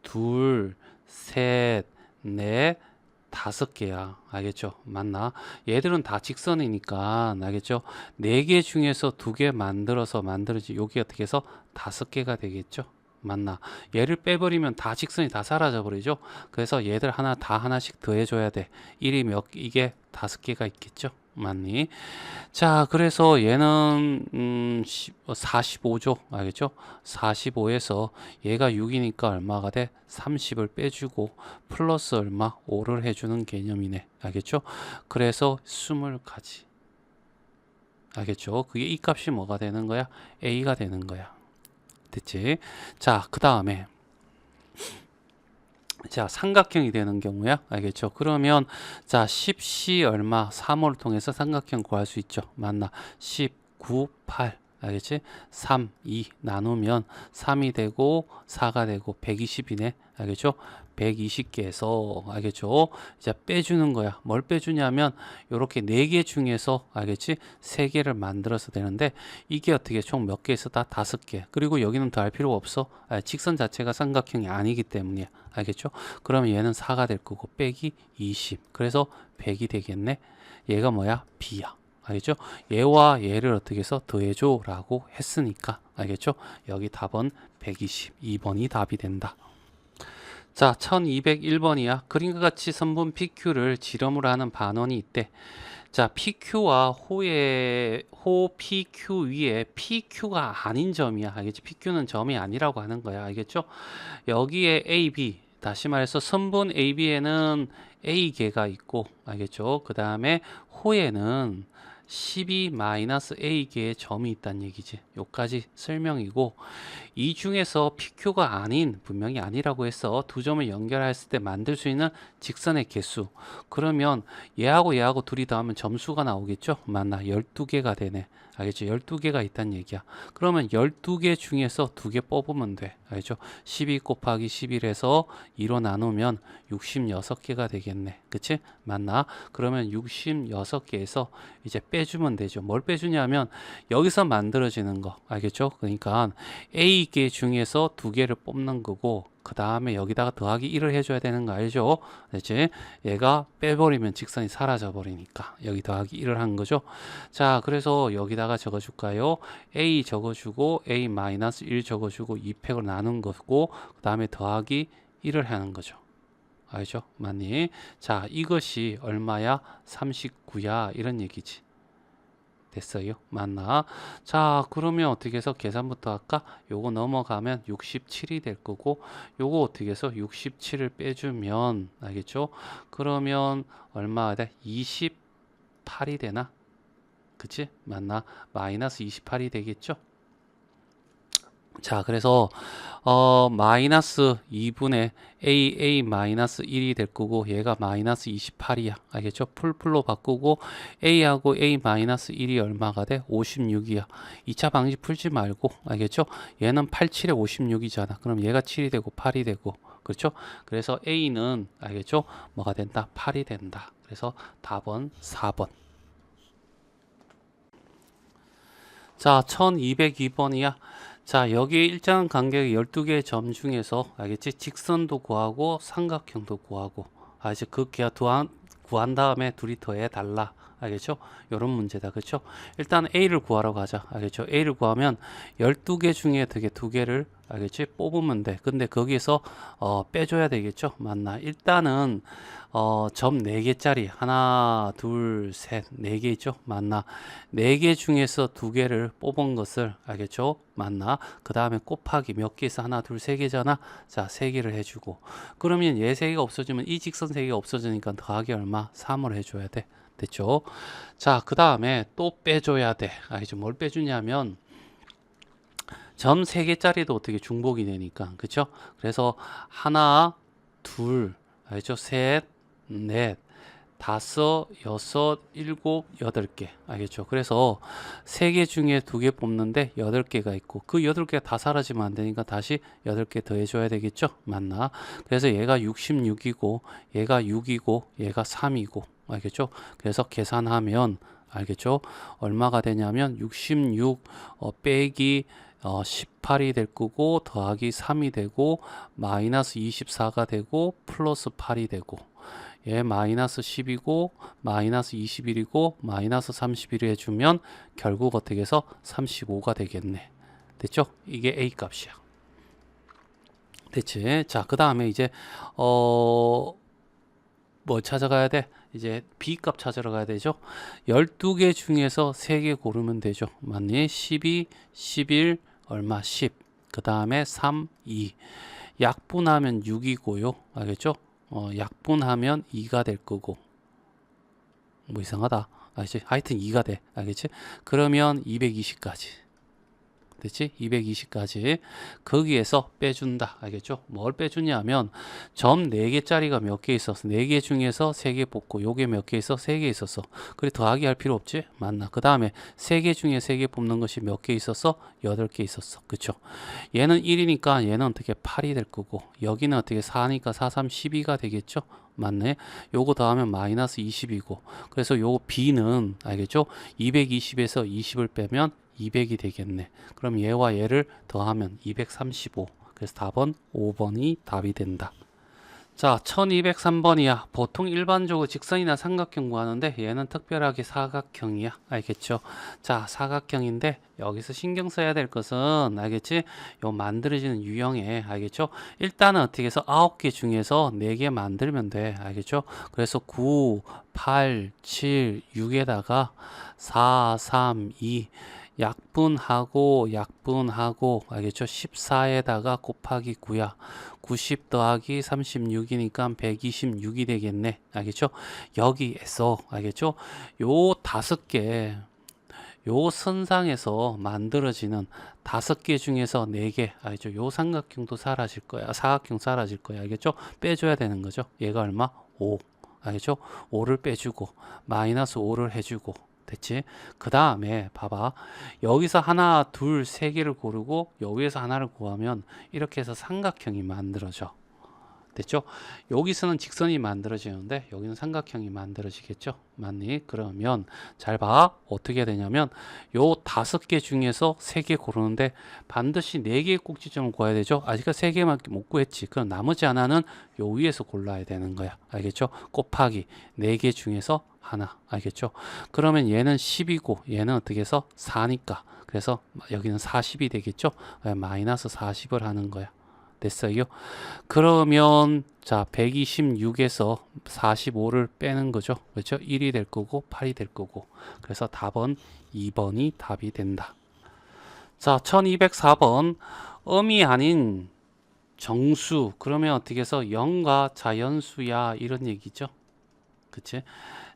Speaker 1: 둘 셋 넷 5개야. 알겠죠? 맞나? 얘들은 다 직선이니까 알겠죠? 4개 중에서 2개 만들어지 여기 어떻게 해서 5개가 되겠죠? 맞나? 얘를 빼버리면 다 직선이 다 사라져 버리죠. 그래서 얘들 하나씩 더해줘야 돼. 이게 5개가 있겠죠. 맞니? 자, 그래서 얘는 45죠. 알겠죠? 45에서 얘가 6이니까 얼마가 돼? 30을 빼주고 플러스 얼마? 5를 해주는 개념이네. 알겠죠? 그래서 20가지. 알겠죠? 그게 이 값이 뭐가 되는 거야? A가 되는 거야. 됐지? 자, 그 다음에 자, 삼각형이 되는 경우야. 알겠죠? 그러면 자, 10C 얼마? 3호를 통해서 삼각형 구할 수 있죠. 맞나? 19, 8. 알겠지? 3, 2 나누면 3이 되고 4가 되고 120이네. 알겠죠? 120개에서 알겠죠? 이제 빼주는 거야. 뭘 빼주냐면 요렇게 4개 중에서 알겠지? 3개를 만들어서 되는데 이게 어떻게 총 몇 개 있어? 다 5개. 그리고 여기는 더할 필요가 없어. 직선 자체가 삼각형이 아니기 때문이야. 알겠죠? 그러면 얘는 4가 될 거고 빼기 20. 그래서 100이 되겠네. 얘가 뭐야? B야. 알겠죠? 얘와 얘를 어떻게 해서 더해줘 라고 했으니까 알겠죠? 여기 답은 122번이 답이 된다. 자, 1201번이야. 그림과 같이 선분 PQ를 지름으로 하는 반원이 있대. 자, PQ와 호 PQ 위에 PQ가 아닌 점이야. 알겠지? PQ는 점이 아니라고 하는 거야. 알겠죠? 여기에 AB, 다시 말해서 선분 AB에는 A개가 있고, 알겠죠? 그 다음에 호에는 12-A개의 점이 있다는 얘기지. 요까지 설명이고, 이 중에서 PQ가 아닌, 분명히 아니라고 해서 두 점을 연결했을 때 만들 수 있는 직선의 개수. 그러면 얘하고 얘하고 둘이 더하면 점수가 나오겠죠? 맞나? 12개가 되네. 알겠죠? 12개가 있다는 얘기야. 그러면 12개 중에서 2개 뽑으면 돼. 알겠죠? 12 곱하기 11에서 2로 나누면 66개가 되겠네. 그치? 맞나? 그러면 66개에서 이제 빼주면 되죠. 뭘 빼주냐면 여기서 만들어지는 거. 알겠죠? 그러니까 A개 중에서 2개를 뽑는 거고 그 다음에 여기다가 더하기 1을 해줘야 되는 거 알죠? 그렇지? 얘가 빼버리면 직선이 사라져 버리니까 여기 더하기 1을 한 거죠. 자, 그래서 여기다가 적어줄까요? A 적어주고 A-1 적어주고 2팩을 나눈 거고 그 다음에 더하기 1을 하는 거죠. 알죠? 맞니? 자, 이것이 얼마야? 39야 이런 얘기지. 됐어요? 맞나? 자, 그러면 어떻게 해서 계산부터 할까? 요거 넘어가면 67이 될 거고 요거 어떻게 해서 67을 빼주면 알겠죠? 그러면 얼마가 돼? 28이 되나? 그치? 맞나? 마이너스 28이 되겠죠? 자, 그래서 마이너스 2분의 a 마이너스 1이 될 거고 얘가 마이너스 28이야. 알겠죠? 풀로 바꾸고 a하고 a 마이너스 1이 얼마가 돼? 56이야. 2차 방식 풀지 말고 알겠죠? 얘는 87에 56이잖아. 그럼 얘가 7이 되고 8이 되고 그렇죠? 그래서 a는 알겠죠? 뭐가 된다? 8이 된다. 그래서 답은 4번. 자, 1202번이야. 자, 여기 일정한 간격의 12개의 점 중에서 알겠지? 직선도 구하고 삼각형도 구하고 이제 그 구한 다음에 둘이 더해 달라. 알겠죠? 요런 문제다. 그렇죠? 일단 A를 구하러 가자. 알겠죠? A를 구하면 12개 중에 되게 2개를 알겠지? 뽑으면 돼. 근데 거기서 빼줘야 되겠죠? 맞나? 일단은 점 4개짜리 하나, 둘, 셋, 4개 있죠? 맞나? 4개 중에서 2개를 뽑은 것을 알겠죠? 맞나? 그 다음에 곱하기 몇 개 있어? 하나, 둘, 3개잖아? 자, 3개를 해주고 그러면 얘 3개가 없어지면 이 직선 3개가 없어지니까 더하기 얼마? 3을 해줘야 돼. 됐죠? 자, 그 다음에 또 빼줘야 돼. 알겠죠? 뭘 빼주냐면 점 3개짜리도 어떻게 중복이 되니까 그쵸? 그래서 하나, 둘, 알겠죠? 셋, 넷, 다섯, 여섯, 일곱, 8개. 알겠죠? 그래서 3개 중에 2개 뽑는데 8개가 있고 그 8개가 다 사라지면 안 되니까 다시 8개 더해줘야 되겠죠? 맞나? 그래서 얘가 66이고 얘가 6이고 얘가 3이고 알겠죠? 그래서 계산하면 알겠죠? 얼마가 되냐면 66 빼기 18이 될 거고 더하기 3이 되고 마이너스 24가 되고 플러스 8이 되고 얘 마이너스 10이고 마이너스 21이고 마이너스 31을 해주면 결국 어떻게 해서 35가 되겠네. 됐죠? 이게 A 값이야. 됐지? 자, 그 다음에 이제 뭐 찾아가야 돼? 이제 B 값 찾으러 가야 되죠. 12개 중에서 3개 고르면 되죠. 맞니? 12, 11, 얼마? 10. 그 다음에 3, 2. 약분하면 6이고요. 알겠죠? 약분하면 2가 될 거고. 뭐 이상하다. 알겠지? 하여튼 2가 돼. 알겠지? 그러면 220까지. 됐지? 220까지 거기에서 빼준다. 알겠죠? 뭘 빼주냐면 점 4개짜리가 몇 개 있었어. 4개 중에서 3개 뽑고 요게 몇 개 있어? 3개 있었어. 그래 더하기 할 필요 없지? 맞나? 그 다음에 3개 중에 3개 뽑는 것이 몇 개 있었어? 8개 있었어. 그쵸? 얘는 1이니까 얘는 어떻게 8이 될 거고 여기는 어떻게 4니까 4, 3, 12가 되겠죠? 맞네. 요거 더하면 마이너스 20이고 그래서 요 B는 알겠죠? 220에서 20을 빼면 200이 되겠네. 그럼 얘와 얘를 더하면 235. 그래서 답은 5번이 답이 된다. 자, 1203번이야. 보통 일반적으로 직선이나 삼각형 구하는데 얘는 특별하게 사각형이야. 알겠죠? 자, 사각형인데 여기서 신경 써야 될 것은 알겠지? 요 만들어지는 유형에 알겠죠? 일단은 어떻게 해서 9개 중에서 4개 만들면 돼. 알겠죠? 그래서 9, 8, 7, 6에다가 4, 3, 2 약분하고 알겠죠? 14에다가 곱하기 9야. 90 더하기 36이니까 126이 되겠네. 알겠죠? 여기에서 알겠죠? 요 5개 요 선상에서 만들어지는 5개 중에서 4개 알겠죠? 요 삼각형도 사라질 거야. 사각형 사라질 거야. 알겠죠? 빼줘야 되는 거죠. 얘가 얼마? 5. 알겠죠? 5를 빼주고 마이너스 5를 해주고 됐지? 그 다음에 봐봐. 여기서 하나, 둘, 세 개를 고르고 여기에서 하나를 구하면 이렇게 해서 삼각형이 만들어져. 됐죠? 여기서는 직선이 만들어지는데 여기는 삼각형이 만들어지겠죠? 맞니? 그러면 잘 봐. 어떻게 되냐면 요 5개 중에서 3개 고르는데 반드시 4개의 꼭지점을 구해야 되죠? 아직까지 3개밖에 못 구했지. 그럼 나머지 하나는 요 위에서 골라야 되는 거야. 알겠죠? 곱하기 4개 중에서 하나. 알겠죠? 그러면 얘는 10이고 얘는 어떻게 해서 4니까 그래서 여기는 40이 되겠죠? 마이너스 40을 하는 거야. 됐어요? 그러면 자 126에서 45를 빼는 거죠. 그렇죠? 1이 될 거고 8이 될 거고 그래서 답은 2번이 답이 된다. 자 1204번 음이 아닌 정수 그러면 어떻게 해서 0과 자연수야 이런 얘기죠. 그치?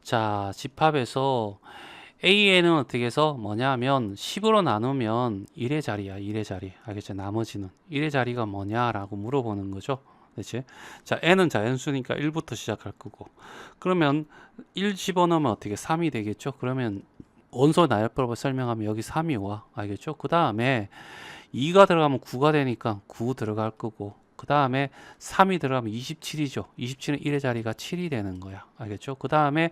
Speaker 1: 자 집합에서 A에는 어떻게 해서 뭐냐면 10으로 나누면 1의 자리야. 1의 자리. 알겠죠? 나머지는 1의 자리가 뭐냐라고 물어보는 거죠. 그렇지? 자, N은 자연수니까 1부터 시작할 거고. 그러면 1 집어넣으면 어떻게 3이 되겠죠? 그러면 원소 나열법을 설명하면 여기 3이 와. 알겠죠? 그 다음에 2가 들어가면 9가 되니까 9 들어갈 거고. 그 다음에 3이 들어가면 27이죠. 27은 1의 자리가 7이 되는 거야. 알겠죠? 그 다음에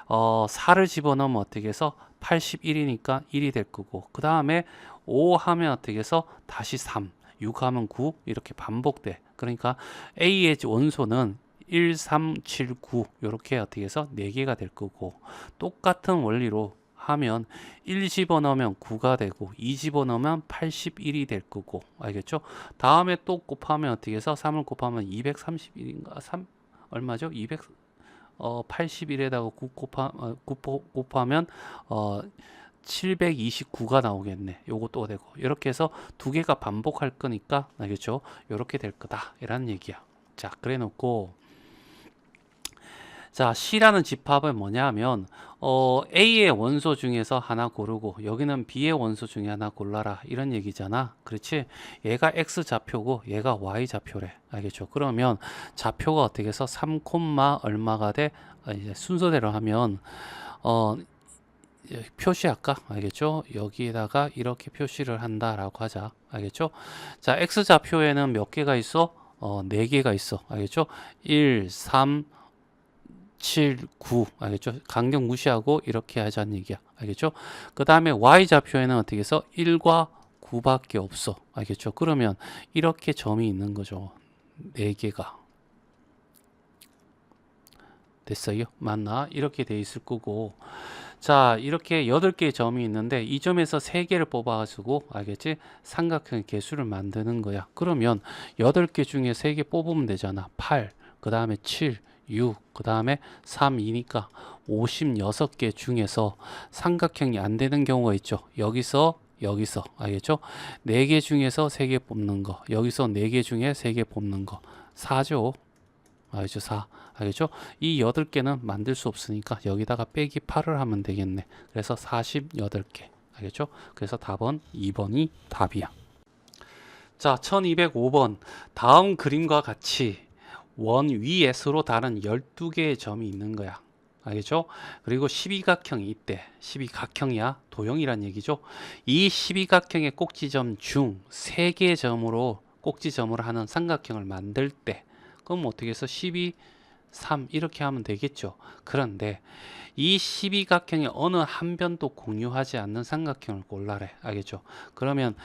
Speaker 1: 4를 집어넣으면 어떻게 해서 81이니까 1이 될 거고 그 다음에 5 하면 어떻게 해서 다시 3, 6 하면 9 이렇게 반복돼. 그러니까 A의 원소는 1, 3, 7, 9 이렇게 어떻게 해서 4개가 될 거고 똑같은 원리로 하면 1 집어넣으면 9가 되고 2 집어넣으면 81이 될 거고 알겠죠? 다음에 또 곱하면 어떻게 해서 3을 곱하면 231인가 3 얼마죠? 81에다가 9 곱하면 729가 나오겠네. 요것도 되고 이렇게 해서 두 개가 반복할 거니까 알겠죠? 이렇게 될 거다 이라는 얘기야. 자 그래 놓고 자 C라는 집합은 뭐냐 하면 A의 원소 중에서 하나 고르고 여기는 B의 원소 중에 하나 골라라 이런 얘기잖아. 그렇지? 얘가 X 좌표고 얘가 Y 좌표래. 알겠죠? 그러면 좌표가 어떻게 해서 3, 얼마가 돼? 이제 순서대로 하면 표시할까? 알겠죠? 여기에다가 이렇게 표시를 한다라고 하자. 알겠죠? 자 X 좌표에는 몇 개가 있어? 4개가 있어. 알겠죠? 1, 3, 7, 9 알겠죠? 간격 무시하고 이렇게 하자는 얘기야. 알겠죠? 그 다음에 Y 좌표에는 어떻게 해서 1과 9밖에 없어. 알겠죠? 그러면 이렇게 점이 있는 거죠. 4개가. 됐어요? 맞나? 이렇게 돼 있을 거고 자 이렇게 8개의 점이 있는데 이 점에서 3개를 뽑아가지고 알겠지? 삼각형의 개수를 만드는 거야. 그러면 8개 중에 3개 뽑으면 되잖아. 8, 그 다음에 7, 6, 그 다음에 3, 2니까 56개 중에서 삼각형이 안 되는 경우가 있죠. 여기서 알겠죠? 4개 중에서 3개 뽑는 거 여기서 4개 중에 3개 뽑는 거 4죠. 알겠죠? 4. 알겠죠? 이 8개는 만들 수 없으니까 여기다가 빼기 8을 하면 되겠네. 그래서 48개. 알겠죠? 그래서 답은 2번이 답이야. 자, 1205번. 다음 그림과 같이 원 위에 서로 다른 12개의 점이 있는 거야. 알겠죠? 그리고 12각형이 있대. 12각형이야. 도형이란 얘기죠. 이 12각형의 꼭지점 중 3개의 점으로 꼭지점으로 하는 삼각형을 만들 때 그럼 어떻게 해서 12, 3 이렇게 하면 되겠죠. 그런데 이 12각형의 어느 한 변도 공유하지 않는 삼각형을 골라래. 알겠죠? 그러면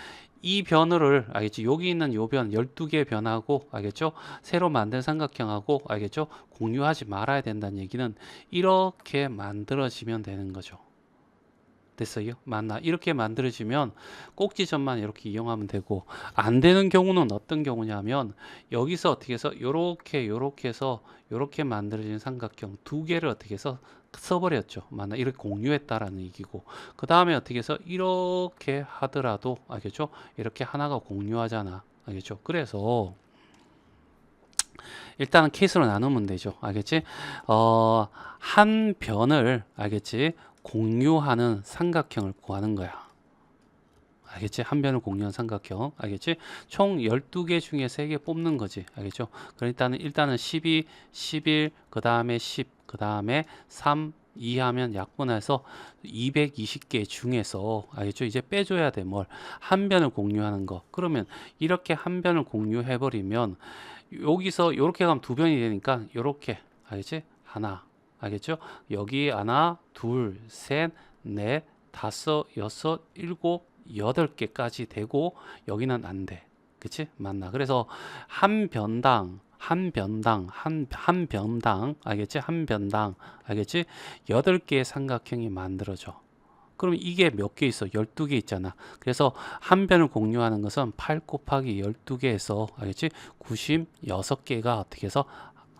Speaker 1: 이 변호를 알겠지? 여기 있는 요 변 12개 변하고 알겠죠? 새로 만든 삼각형하고 알겠죠? 공유하지 말아야 된다는 얘기는 이렇게 만들어지면 되는 거죠. 됐어요? 맞나? 이렇게 만들어지면 꼭지점만 이렇게 이용하면 되고 안 되는 경우는 어떤 경우냐면 여기서 어떻게 해서 요렇게 해서 요렇게 만들어진 삼각형 2개를 어떻게 해서 써버렸죠. 맞나? 이렇게 공유했다라는 얘기고 그 다음에 어떻게 해서 이렇게 하더라도 알겠죠? 이렇게 하나가 공유하잖아. 알겠죠? 그래서 일단은 케이스로 나누면 되죠. 알겠지? 한 변을 알겠지? 공유하는 삼각형을 구하는 거야. 알겠지? 한 변을 공유한 삼각형. 알겠지? 총 12개 중에 3개 뽑는 거지. 알겠죠? 그럼 일단은 12, 11, 그 다음에 10, 그 다음에 3, 2 하면 약분해서 220개 중에서 알겠죠? 이제 빼줘야 돼. 뭘? 한 변을 공유하는 거. 그러면 이렇게 한 변을 공유해 버리면 여기서 이렇게 가면 2변이 되니까 이렇게 알겠지? 하나 알겠죠? 여기 하나, 둘, 셋, 넷, 다섯, 여섯, 일곱, 8개까지 되고 여기는 안 돼. 그치? 맞나? 그래서 한 변당 알겠지? 한 변당 알겠지? 8개의 삼각형이 만들어져. 그럼 이게 몇 개 있어? 12개 있잖아. 그래서 한 변을 공유하는 것은 8 곱하기 12개에서 알겠지? 96개가 어떻게 해서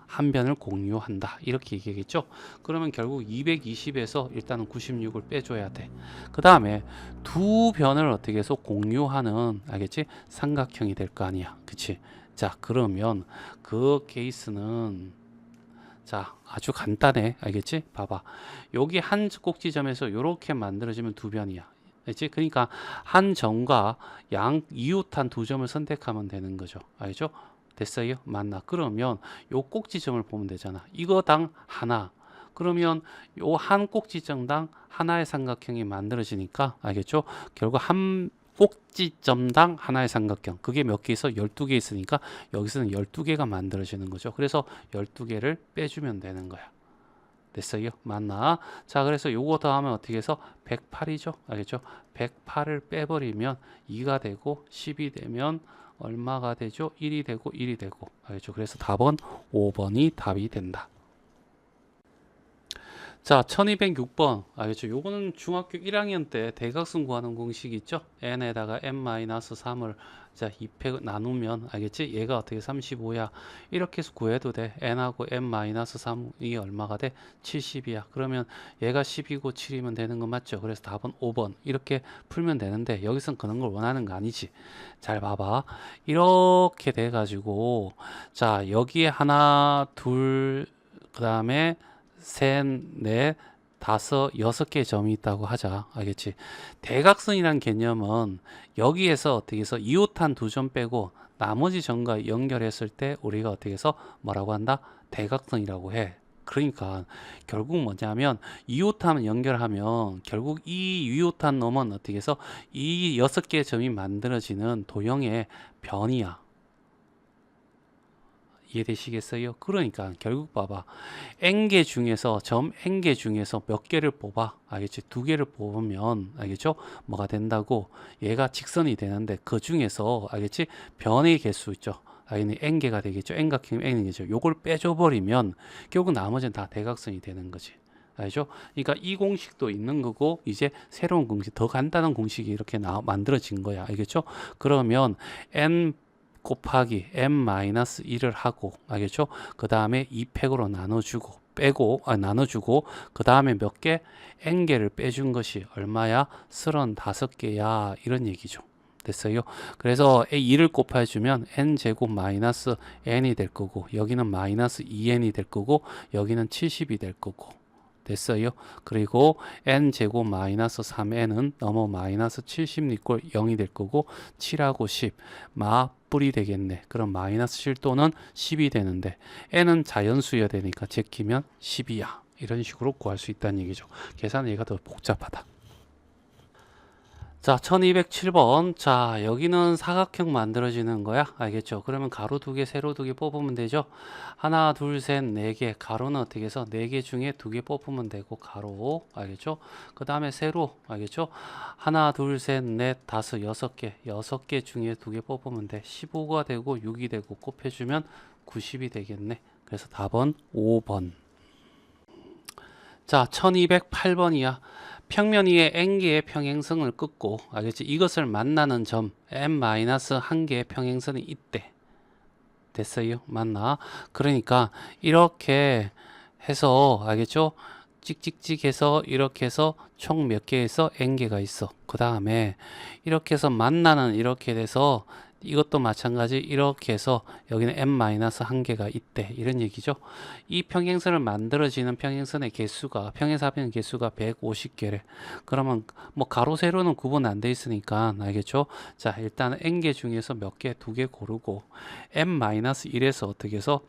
Speaker 1: 한 변을 공유한다. 이렇게 얘기하겠죠. 그러면 결국 220에서 일단은 96을 빼줘야 돼. 그 다음에 두 변을 어떻게 해서 공유하는 알겠지? 삼각형이 될 거 아니야. 그치? 자, 그러면 그 케이스는 자, 아주 간단해. 알겠지? 봐봐. 여기 한 꼭지점에서 이렇게 만들어지면 2변이야. 알겠지? 그러니까 한 점과 양 이웃한 2점을 선택하면 되는 거죠. 알겠죠? 됐어요? 맞나? 그러면 요 꼭지점을 보면 되잖아. 이거당 하나. 그러면 요 한 꼭지점당 하나의 삼각형이 만들어지니까 알겠죠? 결국 한 꼭지점당 하나의 삼각형. 그게 몇 개 있어? 12개 있으니까 여기서는 12개가 만들어지는 거죠. 그래서 12개를 빼주면 되는 거야. 됐어요? 맞나? 자, 그래서 요거 더하면 어떻게 해서 108이죠? 알겠죠? 108을 빼버리면 2가 되고 10이 되면 얼마가 되죠? 1이 되고 1이 되고. 알겠죠? 그래서 답은 5번이 답이 된다. 자, 1206번. 알겠죠? 요거는 중학교 1학년 때 대각선 구하는 공식 있죠? n에다가 n-3을 자, 2팩 나누면 알겠지? 얘가 어떻게 35야. 이렇게 해서 구해도 돼. n하고 n-3이 얼마가 돼? 70이야. 그러면 얘가 10이고 7이면 되는 거 맞죠? 그래서 답은 5번. 이렇게 풀면 되는데 여기선 그런 걸 원하는 거 아니지. 잘 봐봐. 이렇게 돼 가지고 자, 여기에 하나, 둘, 그다음에 셋, 넷, 다섯, 6개의 점이 있다고 하자. 알겠지? 대각선이란 개념은 여기에서 어떻게 해서 이웃한 2점 빼고 나머지 점과 연결했을 때 우리가 어떻게 해서 뭐라고 한다? 대각선이라고 해. 그러니까 결국 뭐냐면 이웃함 연결하면 결국 이 이웃한 놈은 어떻게 해서 이 6개의 점이 만들어지는 도형의 변이야. 이해되시겠어요? 그러니까 결국 봐봐. n개 중에서 점 n개 중에서 몇 개를 뽑아? 알겠지? 2개를 뽑으면 알겠죠? 뭐가 된다고? 얘가 직선이 되는데 그 중에서 알겠지? 변의 개수 있죠? n개가 되겠죠? n각형 n이죠. 요걸 빼줘 버리면 결국 나머지는 다 대각선이 되는 거지. 알죠? 그러니까 이 공식도 있는 거고 이제 새로운 공식, 더 간단한 공식이 이렇게 만들어진 거야. 알겠죠? 그러면 n 곱하기 n-1을 하고 알겠죠? 그 다음에 2팩으로 나눠주고 빼고 나눠주고 그 다음에 몇 개? n개를 빼준 것이 얼마야? 35개야 이런 얘기죠. 됐어요. 그래서 2를 곱해주면 n제곱 마이너스 n이 될 거고, 여기는 마이너스 2n이 될 거고, 여기는 70이 될 거고. 됐어요. 그리고 n제곱 마이너스 3n은 넘어 마이너스 70 이꼴 0이 될 거고, 7하고 10 마뿔이 되겠네. 그럼 마이너스 7 또는 10이 되는데, n은 자연수여야 되니까 제끼면 10이야. 이런 식으로 구할 수 있다는 얘기죠. 계산은 얘가 더 복잡하다. 자, 1207번. 자, 여기는 사각형 만들어지는 거야. 알겠죠? 그러면 가로 두 개, 세로 두 개 뽑으면 되죠? 하나, 둘, 셋, 네 개. 가로는 어떻게 해서 네 개 중에 두 개 뽑으면 되고, 가로. 알겠죠? 그 다음에 세로. 알겠죠? 하나, 둘, 셋, 넷, 다섯, 여섯 개. 여섯 개 중에 두 개 뽑으면 돼. 15가 되고, 6이 되고, 곱해주면 90이 되겠네. 그래서 답은 5번. 자, 1208번이야. 평면 위에 n개의 평행선을 긋고, 알겠지? 이것을 만나는 점 n-1개의 평행선이 있대. 됐어요? 맞나? 그러니까 이렇게 해서, 알겠죠? 찍찍찍 해서 이렇게 해서 총 몇 개에서 n개가 있어. 그 다음에 이렇게 해서 만나는 이렇게 돼서 이것도 마찬가지 이렇게 해서 여기는 n-1개가 있대. 이런 얘기죠. 이 평행선을 만들어지는 평행선의 개수가, 평행사변의 개수가 150개래. 그러면 뭐 가로 세로는 구분 안 돼 있으니까 알겠죠? 자, 일단 n개 중에서 몇 개, 두 개 고르고 n-1에서 어떻게 해서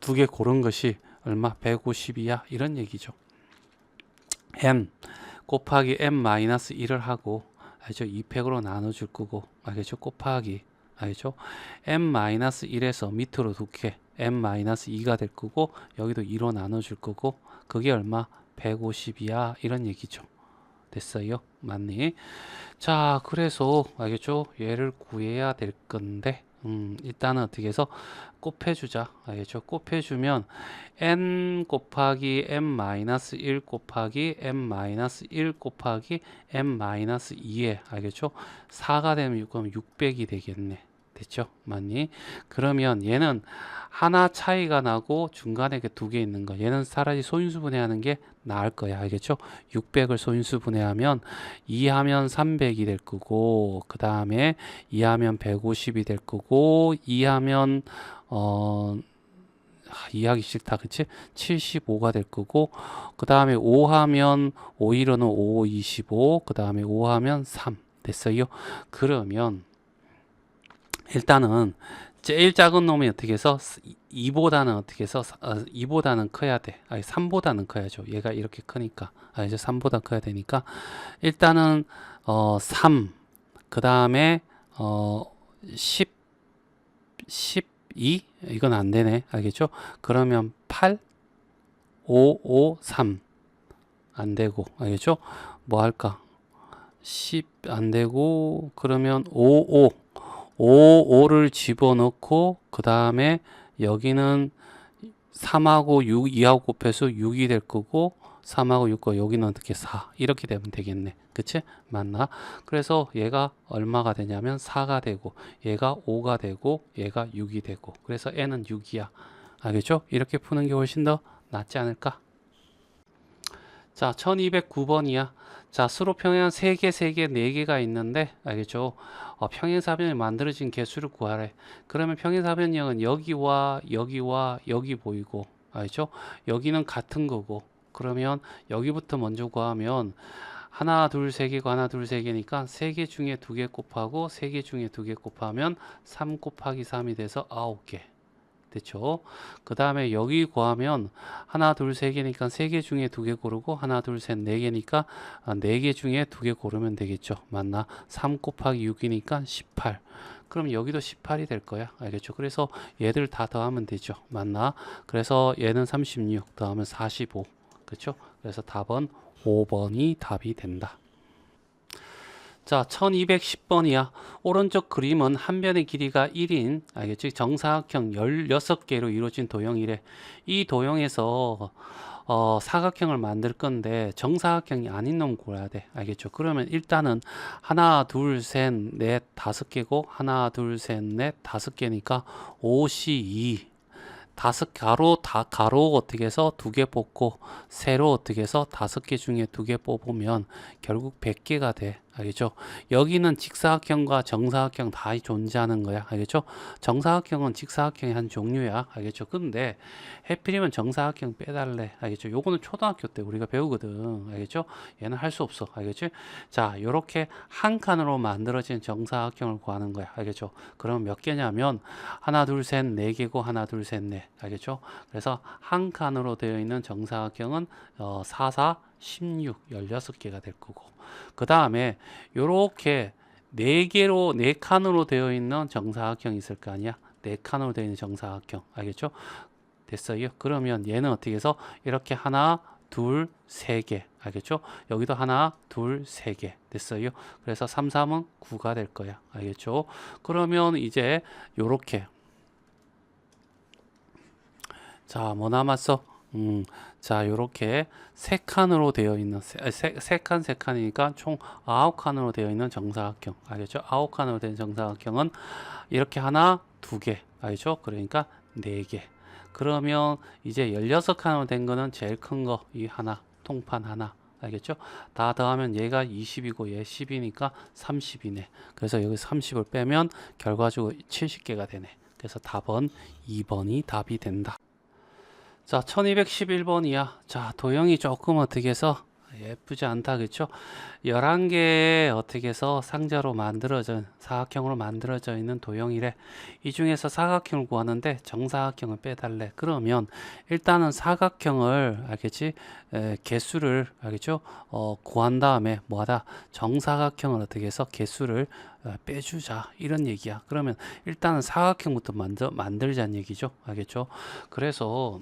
Speaker 1: 두 개 고른 것이 얼마? 150이야. 이런 얘기죠. n 곱하기 n-1을 하고, 알죠? 2팩으로 나눠줄 거고, 알겠죠? 곱하기, 알겠죠? n-1에서 밑으로 두 개, n-2가 될 거고, 여기도 2로 나눠줄 거고, 그게 얼마? 150이야. 이런 얘기죠. 됐어요? 맞니? 자, 그래서, 알겠죠? 얘를 구해야 될 건데, 일단은 어떻게 해서 곱해주자. 알겠죠? 곱해주면 n 곱하기 n-1 곱하기 n-1 곱하기 n-2에, 알겠죠? 4가 되면 그럼 600이 되겠네. 됐죠? 맞니? 그러면 얘는 하나 차이가 나고 중간에 두 개 있는 거. 얘는 차라리 소인수분해하는 게 나을 거야. 알겠죠? 600을 소인수분해하면 2하면 300이 될 거고, 그 다음에 2하면 150이 될 거고, 2하면 이해하기 싫다. 그치? 75가 될 거고, 그 다음에 5하면 5일은 5, 25, 그 다음에 5하면 3 됐어요. 그러면 일단은 제일 작은 놈이 어떻게 해서 2보다는 어떻게 해서 2보다는 커야 돼. 아니 3보다는 커야죠. 얘가 이렇게 크니까. 이제 3보다 커야 되니까 일단은 3 그다음에 10 12 이건 안 되네. 알겠죠? 그러면 8 5 5 3 안 되고. 알겠죠? 뭐 할까? 10 안 되고 그러면 5 5 5를 집어넣고 그 다음에 여기는 3하고 6, 2하고 곱해서 6이 될 거고 3하고 6과 여기는 어떻게 4 이렇게 되면 되겠네. 그치? 맞나? 그래서 얘가 얼마가 되냐면 4가 되고 얘가 5가 되고 얘가 6이 되고 그래서 n은 6이야. 알겠죠? 이렇게 푸는 게 훨씬 더 낫지 않을까? 자, 1209번이야. 자, 수로 평행 3개, 3개, 4개가 있는데, 알겠죠? 평행사변이 만들어진 개수를 구하래. 그러면 평행사변형은 여기와 여기와 여기 보이고, 알겠죠? 여기는 같은 거고, 그러면 여기부터 먼저 구하면 하나, 둘, 세 개고 하나, 둘, 세 개니까 3개 중에 2개 곱하고 3개 중에 2개 곱하면 3 곱하기 3이 돼서 9개. 됐죠? 그 다음에 여기 구하면 하나, 둘, 세 개니까 3개 중에 2개 고르고 하나, 둘, 셋, 4개니까 4개 중에 2개 고르면 되겠죠? 맞나? 3 곱하기 6이니까 18. 그럼 여기도 18이 될 거야. 알겠죠? 그래서 얘들 다 더하면 되죠. 맞나? 그래서 얘는 36 더하면 45. 그렇죠? 그래서 답은 5번이 답이 된다. 자, 1210번이야. 오른쪽 그림은 한 변의 길이가 1인, 알겠지? 정사각형 16개로 이루어진 도형이래. 이 도형에서 사각형을 만들 건데 정사각형이 아닌 놈 고르야 돼. 알겠죠? 그러면 일단은 하나, 둘, 셋, 넷, 5개고 하나, 둘, 셋, 넷, 5개니까 5시 2. 가로 어떻게 해서 2개 뽑고 세로 어떻게 해서 5개 중에 2개 뽑으면 결국 100개가 돼. 알겠죠? 여기는 직사각형과 정사각형 다 존재하는 거야. 알겠죠? 정사각형은 직사각형의 한 종류야. 알겠죠? 근데 해필이면 정사각형 빼달래. 알겠죠? 요거는 초등학교 때 우리가 배우거든. 알겠죠? 얘는 할 수 없어. 알겠지? 자, 요렇게 한 칸으로 만들어진 정사각형을 구하는 거야. 알겠죠? 그럼 몇 개냐면 하나, 둘, 셋, 네 개고 하나, 둘, 셋, 넷. 알겠죠? 그래서 한 칸으로 되어 있는 정사각형은 4, 4, 16, 16개가 될 거고. 그 다음에 요렇게 네 개로 네 칸으로 되어 있는 정사각형이 있을 거 아니야. 네 칸으로 되어 있는 정사각형. 알겠죠? 됐어요. 그러면 얘는 어떻게 해서 이렇게 하나, 둘, 세 개. 알겠죠? 여기도 하나, 둘, 세 개. 됐어요. 그래서 3, 3은 9가 될 거야. 알겠죠? 그러면 이제 요렇게 자, 뭐 남았어? 자, 요렇게 세 칸으로 되어 있는 세 칸, 세 칸이니까 총 9칸으로 되어 있는 정사각형. 알겠죠? 9칸으로 된 정사각형은 이렇게 하나, 두 개. 알겠죠? 그러니까 네 개. 그러면 이제 16칸으로 된 거는 제일 큰 거, 이 하나, 통판 하나. 알겠죠? 다 더하면 얘가 20이고 얘 10이니까 30이네. 그래서 여기 30을 빼면 결과적으로 70개가 되네. 그래서 답은 2번이 답이 된다. 자, 1211번이야. 자, 도형이 조금 어떻게 해서 예쁘지 않다. 그쵸? 11개 어떻게 해서 상자로 만들어진 사각형으로 만들어져 있는 도형이래. 이 중에서 사각형을 구하는데 정사각형을 빼달래. 그러면 일단은 사각형을 알겠지? 개수를 알겠죠? 구한 다음에 뭐하다? 정사각형을 어떻게 해서 개수를 빼주자. 이런 얘기야. 그러면 일단은 사각형부터 만들자는 얘기죠. 알겠죠? 그래서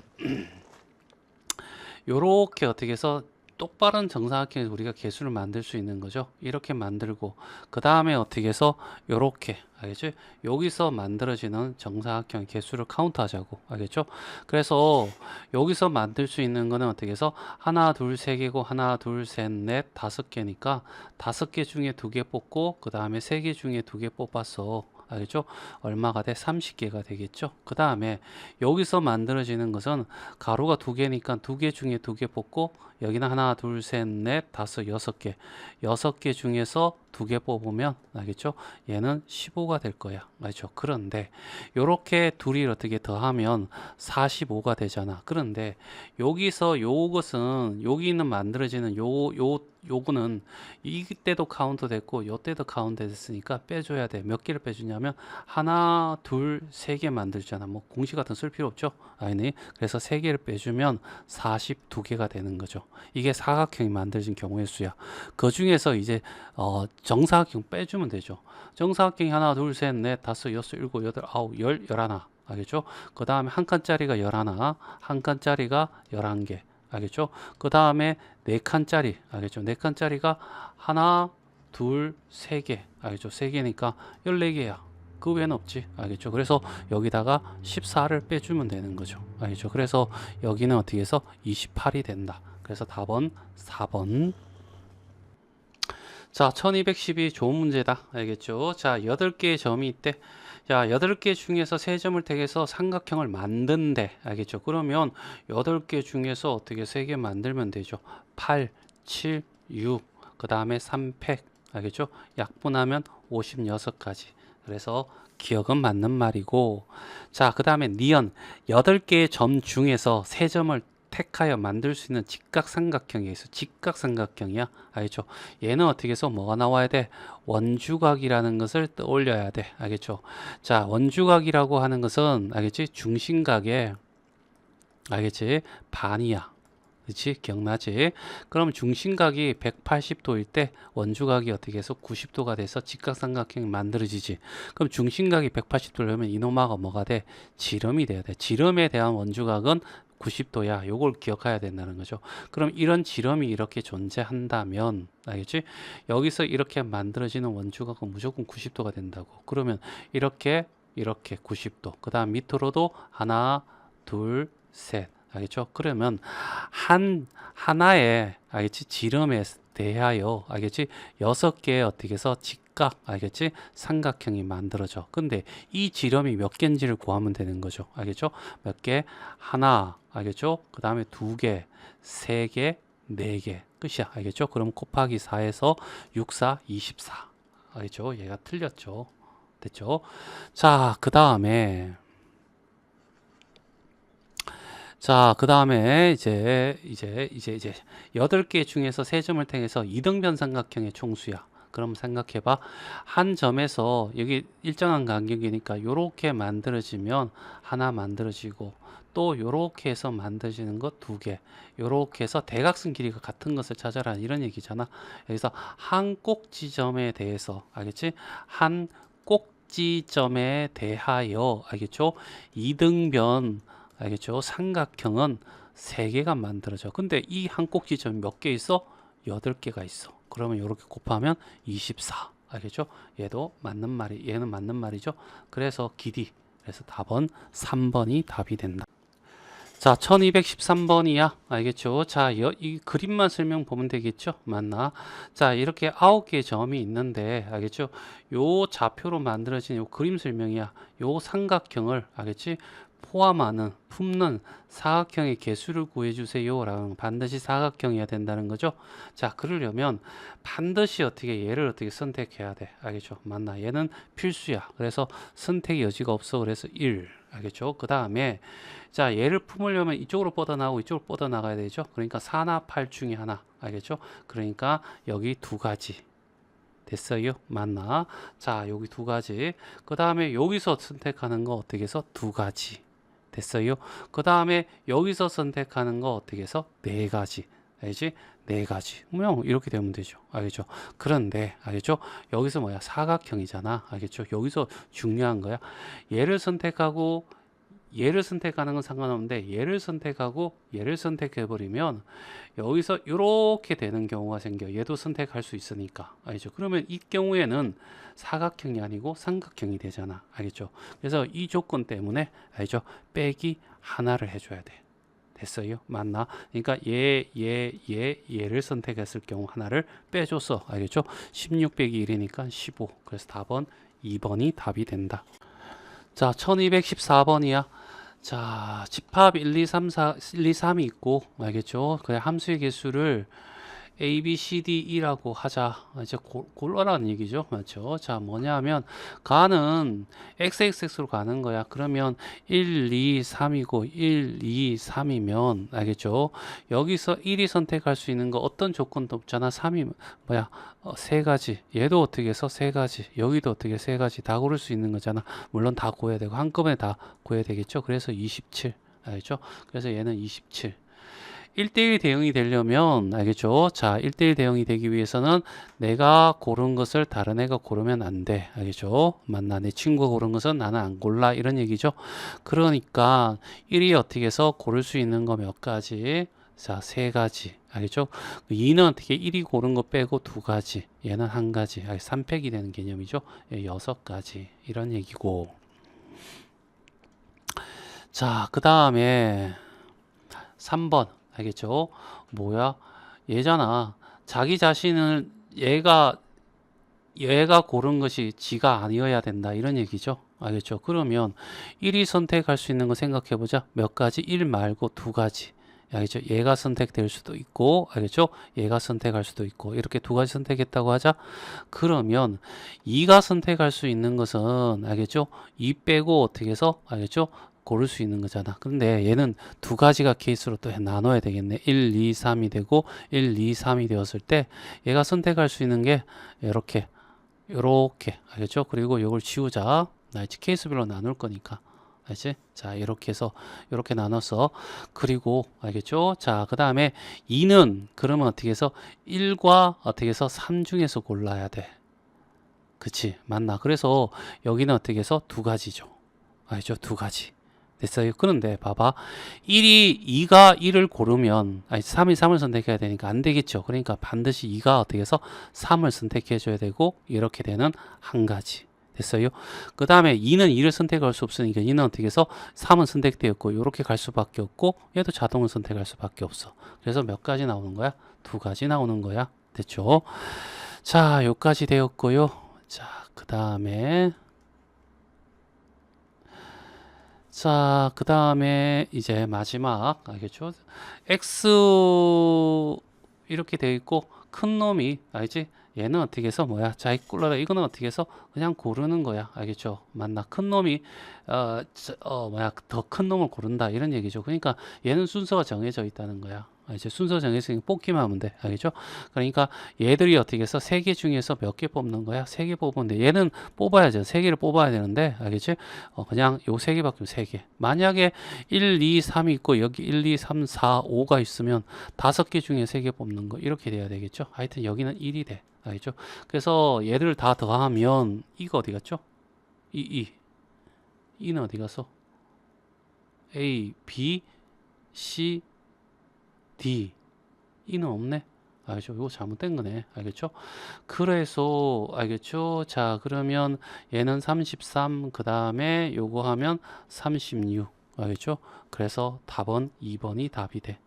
Speaker 1: 요렇게 어떻게 해서 똑바른 정사각형에서 우리가 개수를 만들 수 있는 거죠. 이렇게 만들고 그 다음에 어떻게 해서 요렇게 알겠지? 여기서 만들어지는 정사각형 개수를 카운트하자고. 알겠죠? 그래서 여기서 만들 수 있는 거는 어떻게 해서 하나, 둘, 세 개고 하나, 둘, 셋, 넷, 다섯 개니까 다섯 개 중에 두 개 뽑고 그 다음에 세 개 중에 두 개 뽑았어. 알겠죠? 얼마가 돼? 30개가 되겠죠? 그 다음에 여기서 만들어지는 것은 가로가 두 개니까 두 개 중에 두 개 뽑고 여기는 하나, 둘, 셋, 넷, 다섯, 여섯 개. 여섯 개 중에서 두 개 뽑으면 알겠죠? 얘는 15가 될 거야. 알죠? 그런데 요렇게 둘이 어떻게 더하면 45가 되잖아. 그런데 여기서 요것은 여기 있는 만들어지는 요거는 이때도 카운트 됐고 요때도 카운트 됐으니까 빼줘야 돼. 몇 개를 빼주냐면 하나, 둘, 세 개 만들잖아. 뭐 공식 같은 쓸 필요 없죠. 아니네. 그래서 세 개를 빼주면 42개가 되는 거죠. 이게 사각형이 만들어진 경우의 수야. 그 중에서 이제 정사각형 빼주면 되죠. 정사각형이 하나, 둘, 셋, 넷, 다섯, 여섯, 일곱, 여덟, 아홉, 열, 열하나. 알겠죠? 그 다음에 한 칸짜리가 열하나, 한 칸짜리가 11개. 알겠죠? 그 다음에 네 칸짜리. 알겠죠? 네 칸짜리가 하나, 둘, 세 개. 알겠죠? 세 개니까 14개야. 그 외에는 없지. 알겠죠? 그래서 여기다가 14를 빼주면 되는 거죠. 알겠죠? 그래서 여기는 어떻게 해서 28이 된다. 그래서 답은 4번. 자, 1212 좋은 문제다. 알겠죠? 자, 8개의 점이 있대. 자, 8개 중에서 3점을 택해서 삼각형을 만든대. 알겠죠? 그러면 8개 중에서 어떻게 3개 만들면 되죠? 8, 7, 6, 그 다음에 3팩. 알겠죠? 약분하면 56가지. 그래서 기억은 맞는 말이고. 자, 그 다음에 니은. 8개의 점 중에서 3점을 택하여 만들 수 있는 직각삼각형이 있어. 직각삼각형이야. 알겠죠? 얘는 어떻게 해서 뭐가 나와야 돼? 원주각이라는 것을 떠올려야 돼. 알겠죠? 자, 원주각이라고 하는 것은 알겠지? 중심각의 알겠지? 반이야. 그렇지? 기억나지? 그럼 중심각이 180도일 때 원주각이 어떻게 해서 90도가 돼서 직각삼각형이 만들어지지. 그럼 중심각이 180도라면 이놈아가 뭐가 돼? 지름이 돼야 돼. 지름에 대한 원주각은 90도야. 요걸 기억해야 된다는 거죠. 그럼 이런 지름이 이렇게 존재한다면 알겠지? 여기서 이렇게 만들어지는 원주각은 무조건 90도가 된다고. 그러면 이렇게 90도. 그 다음 밑으로도 하나, 둘, 셋. 알겠죠? 그러면 하나의 알겠지? 지름에 대하여 알겠지? 6개의 어떻게 해서 직각 알겠지? 삼각형이 만들어져. 근데 이 지름이 몇 개인지를 구하면 되는 거죠. 알겠죠? 몇 개? 하나. 알겠죠? 그 다음에 2개, 3개, 4개 끝이야. 알겠죠? 그럼 곱하기 4에서 6, 4, 24. 알겠죠? 얘가 틀렸죠. 됐죠? 자, 그 다음에 이제 8개 중에서 3점을 통해서 이등변 삼각형의 총수야. 그럼 생각해봐. 한 점에서 여기 일정한 간격이니까 요렇게 만들어지면 하나 만들어지고 또 요렇게 해서 만들어지는 것 2개. 요렇게 해서 대각선 길이가 같은 것을 찾아라. 이런 얘기잖아. 여기서 한 꼭지점에 대해서 알겠지? 한 꼭지점에 대하여 알겠죠? 이등변 알겠죠? 삼각형은 3개가 만들어져. 근데 이 한 꼭지점이 몇 개 있어? 8개가 있어. 그러면 이렇게 곱하면 24. 알겠죠? 얘도 맞는 말이, 얘는 맞는 말이죠. 그래서 길이. 그래서 답은 3번이 답이 된다. 자, 1213번이야. 알겠죠? 자, 이 그림만 설명 보면 되겠죠? 맞나? 자, 이렇게 9개의 점이 있는데, 알겠죠? 요 좌표로 만들어진 요 그림 설명이야. 요 삼각형을, 알겠지? 포함하는, 품는 사각형의 개수를 구해주세요. 라는 반드시 사각형이어야 된다는 거죠. 자, 그러려면 반드시 얘를 어떻게 선택해야 돼. 알겠죠? 맞나? 얘는 필수야. 그래서 선택 여지가 없어. 그래서 1. 알겠죠? 그 다음에 자, 얘를 품으려면 이쪽으로 뻗어나오고 이쪽으로 뻗어나가야 되죠. 그러니까 4나 8 중에 하나. 알겠죠? 그러니까 여기 2가지. 됐어요? 맞나? 자, 여기 2가지. 그 다음에 여기서 선택하는 거 어떻게 해서 2가지. 됐어요? 그 다음에 여기서 선택하는 거 어떻게 해서 4가지. 알지? 4가지. 그냥 이렇게 되면 되죠. 알겠죠? 그런데, 알겠죠? 여기서 뭐야? 사각형이잖아. 알겠죠? 여기서 중요한 거야. 얘를 선택하고 얘를 선택하는 건 상관없는데 얘를 선택하고 얘를 선택해 버리면 여기서 이렇게 되는 경우가 생겨. 얘도 선택할 수 있으니까. 알죠? 그러면 이 경우에는 사각형이 아니고 삼각형이 되잖아. 알겠죠? 그래서 이 조건 때문에 알죠? 빼기 하나를 해줘야 돼. 됐어요? 맞나? 그러니까 얘를 선택했을 경우 하나를 빼줬어. 알겠죠? 16 빼기 1이니까 15. 그래서 답은 2번이 답이 된다. 자, 1214번이야. 자, 집합 1, 2, 3, 4, 1, 2, 3이 있고, 알겠죠? 그냥 함수의 개수를 A, B, C, D, E라고 하자. 이제 골라라는 얘기죠. 맞죠? 자, 뭐냐 하면, 가는 XXX로 가는 거야. 그러면 1, 2, 3이고, 1, 2, 3이면, 알겠죠? 여기서 1이 선택할 수 있는 거 어떤 조건도 없잖아. 3이, 뭐야, 3가지. 얘도 어떻게 해서 3가지. 여기도 어떻게 3가지. 다 고를 수 있는 거잖아. 물론 다 구해야 되고, 한꺼번에 다 구해야 되겠죠? 그래서 27. 알겠죠? 그래서 얘는 27. 1대1 대응이 되려면 알겠죠? 자, 1대1 대응이 되기 위해서는 내가 고른 것을 다른 애가 고르면 안 돼. 알겠죠? 맞나? 내 친구가 고른 것은 나는 안 골라. 이런 얘기죠. 그러니까 1이 어떻게 해서 고를 수 있는 거 몇 가지? 자, 3가지. 알겠죠? 2는 어떻게 1이 고른 거 빼고 2가지. 얘는 1가지. 3팩이 되는 개념이죠. 6가지. 이런 얘기고. 자, 그 다음에 3번. 알겠죠? 뭐야? 얘잖아. 자기 자신은 얘가 고른 것이 지가 아니어야 된다. 이런 얘기죠. 알겠죠? 그러면 1이 선택할 수 있는 거 생각해 보자. 몇 가지? 1 말고 2가지. 알겠죠? 얘가 선택될 수도 있고, 알겠죠? 얘가 선택할 수도 있고, 이렇게 2가지 선택했다고 하자. 그러면 2가 선택할 수 있는 것은, 알겠죠? 2 빼고 어떻게 해서, 알겠죠? 고를 수 있는 거잖아. 근데 얘는 2가지가 케이스로 또 나눠야 되겠네. 1, 2, 3이 되고 1, 2, 3이 되었을 때 얘가 선택할 수 있는 게 이렇게 알겠죠? 그리고 이걸 지우자. 나 이제 케이스별로 나눌 거니까. 알지? 자, 이렇게 해서 이렇게 나눠서 그리고 알겠죠? 자, 그 다음에 2는 그러면 어떻게 해서 1과 어떻게 해서 3 중에서 골라야 돼. 그치? 맞나? 그래서 여기는 어떻게 해서 2가지죠. 알죠? 2가지. 됐어요. 그런데 봐봐. 2가 1을 고르면 3이 3을 선택해야 되니까 안 되겠죠. 그러니까 반드시 2가 어떻게 해서 3을 선택해 줘야 되고 이렇게 되는 1가지. 됐어요. 그 다음에 2는 2를 선택할 수 없으니까 2는 어떻게 해서 3은 선택되었고 이렇게 갈 수밖에 없고 얘도 자동을 선택할 수밖에 없어. 그래서 몇 가지 나오는 거야? 2가지 나오는 거야. 됐죠? 자, 여기까지 되었고요. 자, 그 다음에 자, 그 다음에 이제 마지막, 알겠죠? X 이렇게 되어 있고 큰 놈이 알지? 얘는 어떻게 해서 뭐야? 자, 이 꿀러라 이거는 어떻게 해서 그냥 고르는 거야. 알겠죠? 맞나? 큰 놈이 뭐야? 더 큰 놈을 고른다 이런 얘기죠. 그러니까 얘는 순서가 정해져 있다는 거야. 이제 순서 정해서 뽑기만 하면 돼. 알겠죠? 그러니까 얘들이 어떻게 해서 세 개 중에서 몇 개 뽑는 거야? 세 개 뽑으면 돼. 얘는 뽑아야죠. 세 개를 뽑아야 되는데, 알겠지? 그냥 요 세 개밖에 세 개. 만약에 1, 2, 3이 있고 여기 1, 2, 3, 4, 5가 있으면 다섯 개 중에 세 개 뽑는 거 이렇게 돼야 되겠죠? 하여튼 여기는 1이 돼. 알겠죠? 그래서 얘를 다 더하면 이거 어디 갔죠? 2는 어디 갔어? A, B, C, D. E는 없네. 알겠죠? 이거 잘못된 거네. 알겠죠? 그래서 알겠죠? 자, 그러면 얘는 33, 그 다음에 요거 하면 36. 알겠죠? 그래서 답은 2번이 답이 돼.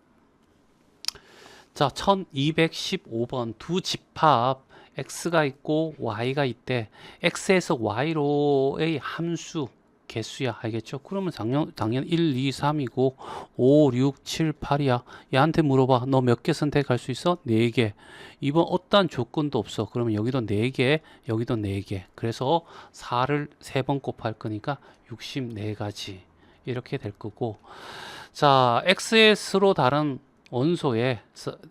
Speaker 1: 자, 1215번 두 집합 x가 있고 y가 있대. x에서 y로의 함수 개수야. 알겠죠? 그러면 당연 1, 2, 3이고 5, 6, 7, 8이야. 얘한테 물어봐. 너 몇 개 선택할 수 있어? 4개. 이번 어떠한 조건도 없어. 그러면 여기도 4개, 여기도 4개. 그래서 4를 3번 곱할 거니까 64가지. 이렇게 될 거고. 자, x의 서로 다른 원소에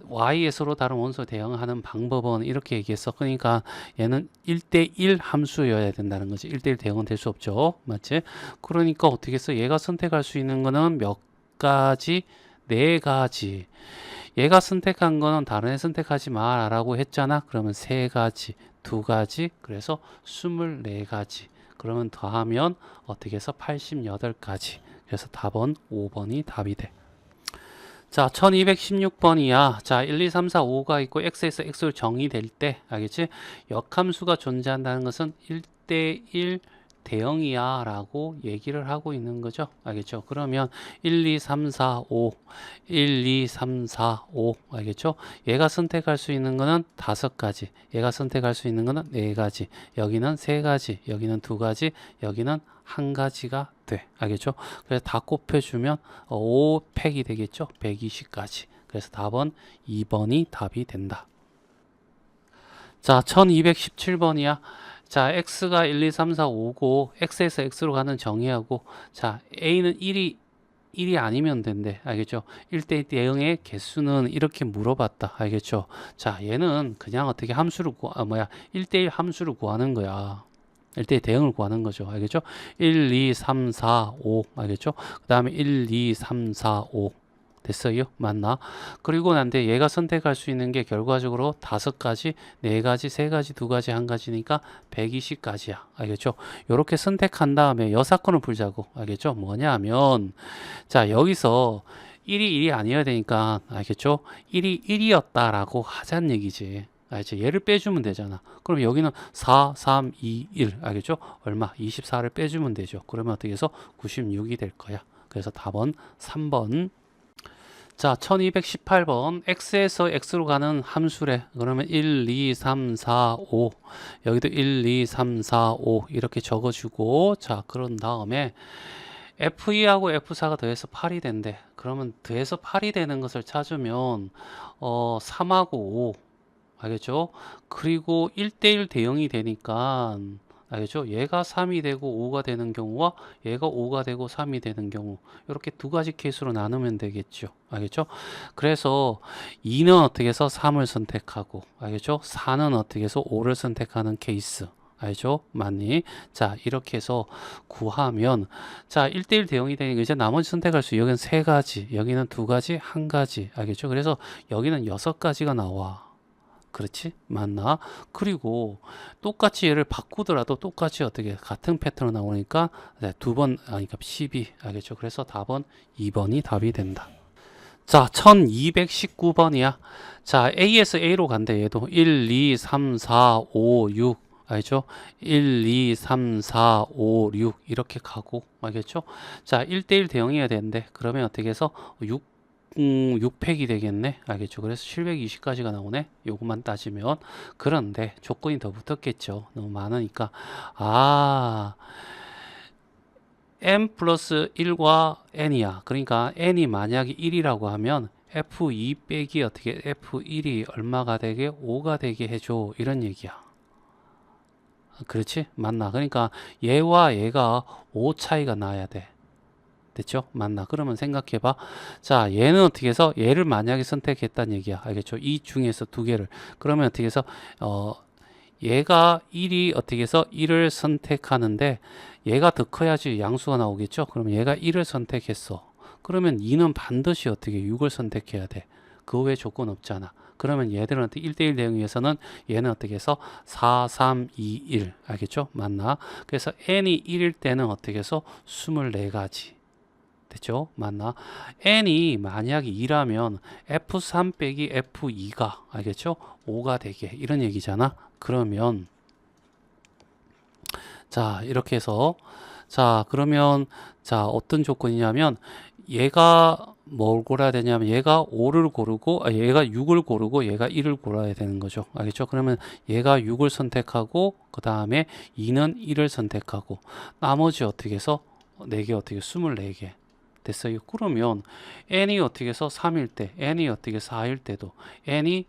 Speaker 1: y의 서로 다른 원소에 대응하는 방법은 이렇게 얘기했어. 그러니까 얘는 1대1 함수여야 된다는 거지. 1대1 대응은 될 수 없죠. 맞지? 그러니까 어떻게 했어? 얘가 선택할 수 있는 거는 몇 가지? 4가지. 얘가 선택한 거는 다른 애 선택하지 마라고 했잖아. 그러면 3가지, 2가지, 그래서 24가지. 그러면 더하면 어떻게 해서 88가지. 그래서 답은 5번이 답이 돼. 자, 1216번이야. 자, 1, 2, 3, 4, 5가 있고 x에서 x로 정의될 때, 알겠지? 역함수가 존재한다는 것은 1대1 대응이야 라고 얘기를 하고 있는 거죠. 알겠죠? 그러면 1, 2, 3, 4, 5 1, 2, 3, 4, 5 알겠죠? 얘가 선택할 수 있는 거는 5가지, 얘가 선택할 수 있는 거는 4가지, 여기는 3가지, 여기는 2가지, 여기는 1가지가 돼. 알겠죠? 그래서 다 곱해주면 5팩이 되겠죠? 120가지. 그래서 답은 2번이 답이 된다. 자, 1217번이야. 자, x가 1, 2, 3, 4, 5고 x에서 x로 가는 정의하고, 자, a는 1이 아니면 된대. 알겠죠? 1대1 대응의 개수는 이렇게 물어봤다. 알겠죠? 자, 얘는 그냥 어떻게 함수를 1대1 함수를 구하는 거야. 1대1 대응을 구하는 거죠. 알겠죠? 1, 2, 3, 4, 5 알겠죠? 그 다음에 1, 2, 3, 4, 5 됐어요? 맞나? 그리고 난데 얘가 선택할 수 있는 게 결과적으로 5가지, 4가지, 3가지, 2가지, 1가지니까 120가지야. 알겠죠? 이렇게 선택한 다음에 여사건을 풀자고. 알겠죠? 뭐냐면 자, 여기서 1이 아니어야 되니까 알겠죠? 1이 1이었다라고 하자는 얘기지. 알지? 얘를 빼주면 되잖아. 그럼 여기는 4, 3, 2, 1 알겠죠? 얼마? 24를 빼주면 되죠. 그러면 어떻게 해서 96이 될 거야. 그래서 답은 3번. 자, 1218번 x에서 x로 가는 함수래. 그러면 1, 2, 3, 4, 5 여기도 1, 2, 3, 4, 5 이렇게 적어주고, 자, 그런 다음에 f2하고 f4가 더해서 8이 된대. 그러면 더해서 8이 되는 것을 찾으면 3하고 5 알겠죠? 그리고 1대1 대응이 되니까 알겠죠? 얘가 3이 되고 5가 되는 경우와 얘가 5가 되고 3이 되는 경우, 이렇게 두 가지 케이스로 나누면 되겠죠. 알겠죠? 그래서 2는 어떻게 해서 3을 선택하고, 알겠죠? 4는 어떻게 해서 5를 선택하는 케이스. 알죠? 맞니? 자, 이렇게 해서 구하면, 자, 1대1 대응이 되니까 이제 나머지 선택할 수, 여기는 3가지, 여기는 2가지, 1가지. 알겠죠? 그래서 여기는 6가지가 나와. 그렇지? 맞나? 그리고 똑같이 얘를 바꾸더라도 똑같이 어떻게 같은 패턴으로 나오니까 두 번, 그러니까 12. 알겠죠? 그래서 답은 2번이 답이 된다. 자, 1219번이야. 자, A에서 A로 간대. 얘도 1, 2, 3, 4, 5, 6. 알죠? 1, 2, 3, 4, 5, 6 이렇게 가고, 알겠죠? 자, 1대1 대응해야 되는데 그러면 어떻게 해서 6팩이 되겠네. 알겠죠? 그래서 720까지가 나오네. 요것만 따지면. 그런데 조건이 더 붙었겠죠. 너무 많으니까. n 플러스 1과 n이야. 그러니까 n이 만약에 1이라고 하면 F2 빼기 어떻게 F1이 얼마가 되게 5가 되게 해줘 이런 얘기야. 그렇지? 맞나? 그러니까 얘와 얘가 5 차이가 나야 돼. 됐죠? 맞나? 그러면 생각해봐. 자, 얘는 어떻게 해서 얘를 만약에 선택했다는 얘기야. 알겠죠? 이 중에서 두 개를. 그러면 어떻게 해서 얘가 1이 어떻게 해서 1을 선택하는데 얘가 더 커야지 양수가 나오겠죠? 그러면 얘가 1을 선택했어. 그러면 2는 반드시 어떻게 6을 선택해야 돼. 그 외에 조건 없잖아. 그러면 얘들은 1대1 대응에서는 얘는 어떻게 해서 4, 3, 2, 1. 알겠죠? 맞나? 그래서 n이 1일 때는 어떻게 해서 24가지. 됐죠? 맞나? n이 만약에 2라면 f3 빼기 f2가 알겠죠? 5가 되게 이런 얘기잖아. 그러면 자 이렇게 해서 자 그러면 자 어떤 조건이냐면 얘가 뭘 고르야 되냐면 얘가 5를 고르고 얘가 6을 고르고 얘가 1을 고르야 되는 거죠. 알겠죠? 그러면 얘가 6을 선택하고 그 다음에 2는 1을 선택하고 나머지 어떻게 해서 4개 어떻게 24개 됐어요. 그러면 n이 어떻게 해서 3일 때 n이 어떻게 4일 때도 n이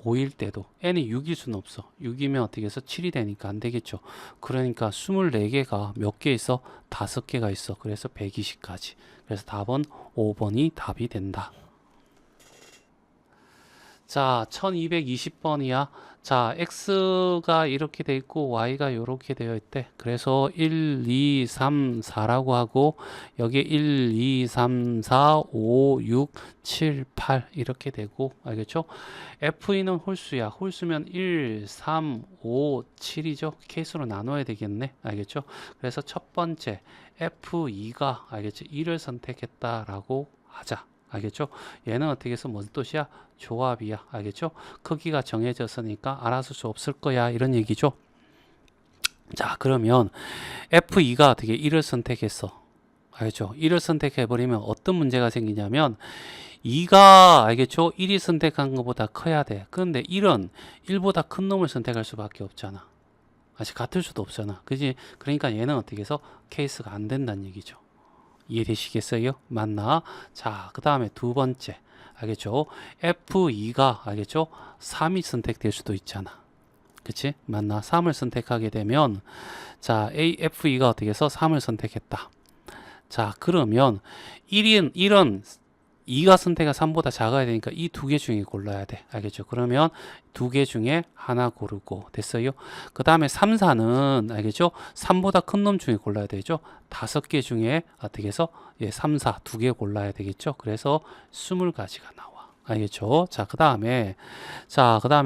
Speaker 1: 5일 때도 n이 6일 수는 없어. 6이면 어떻게 해서 7이 되니까 안 되겠죠. 그러니까 24개가 몇 개 있어? 5개가 있어. 그래서 120까지. 그래서 답은 5번이 답이 된다. 자, 1220번이야. 자, x가 이렇게 돼 있고 y가 이렇게 되어 있대. 그래서 1, 2, 3, 4라고 하고 여기 1, 2, 3, 4, 5, 6, 7, 8 이렇게 되고 알겠죠? F는 홀수야. 홀수면 1, 3, 5, 7이죠. 케이스로 나눠야 되겠네. 알겠죠? 그래서 첫 번째 F2가 알겠죠? 1을 선택했다라고 하자. 알겠죠? 얘는 어떻게 해서 뭔 뜻이야? 조합이야. 알겠죠? 크기가 정해졌으니까 알아서 수 없을 거야. 이런 얘기죠. 자, 그러면 F2가 어떻게 1을 선택했어. 알겠죠? 1을 선택해버리면 어떤 문제가 생기냐면 2가 알겠죠? 1이 선택한 것보다 커야 돼. 그런데 1은 1보다 큰 놈을 선택할 수밖에 없잖아. 아직 같을 수도 없잖아. 그지? 그러니까 얘는 어떻게 해서 케이스가 안 된다는 얘기죠. 이해되시겠어요? 맞나? 자, 그 다음에 두 번째. 알겠죠? F2가 알겠죠? 3이 선택될 수도 있잖아. 그치? 맞나? 3을 선택하게 되면 자, F2가 어떻게 해서 3을 선택했다. 자, 그러면 1은 2가 선택가 3보다 작아야 되니까 이 두 개 중에 골라야 돼. 알겠죠? 그러면 두 개 중에 하나 고르고 됐어요. 그 다음에 3, 4는 알겠죠? 3보다 큰 놈 중에 골라야 되죠. 5개 중에 어떻게 해서 3, 4 두 개 골라야 되겠죠. 그래서 20가지가 나와. 알겠죠? 자, 그 다음에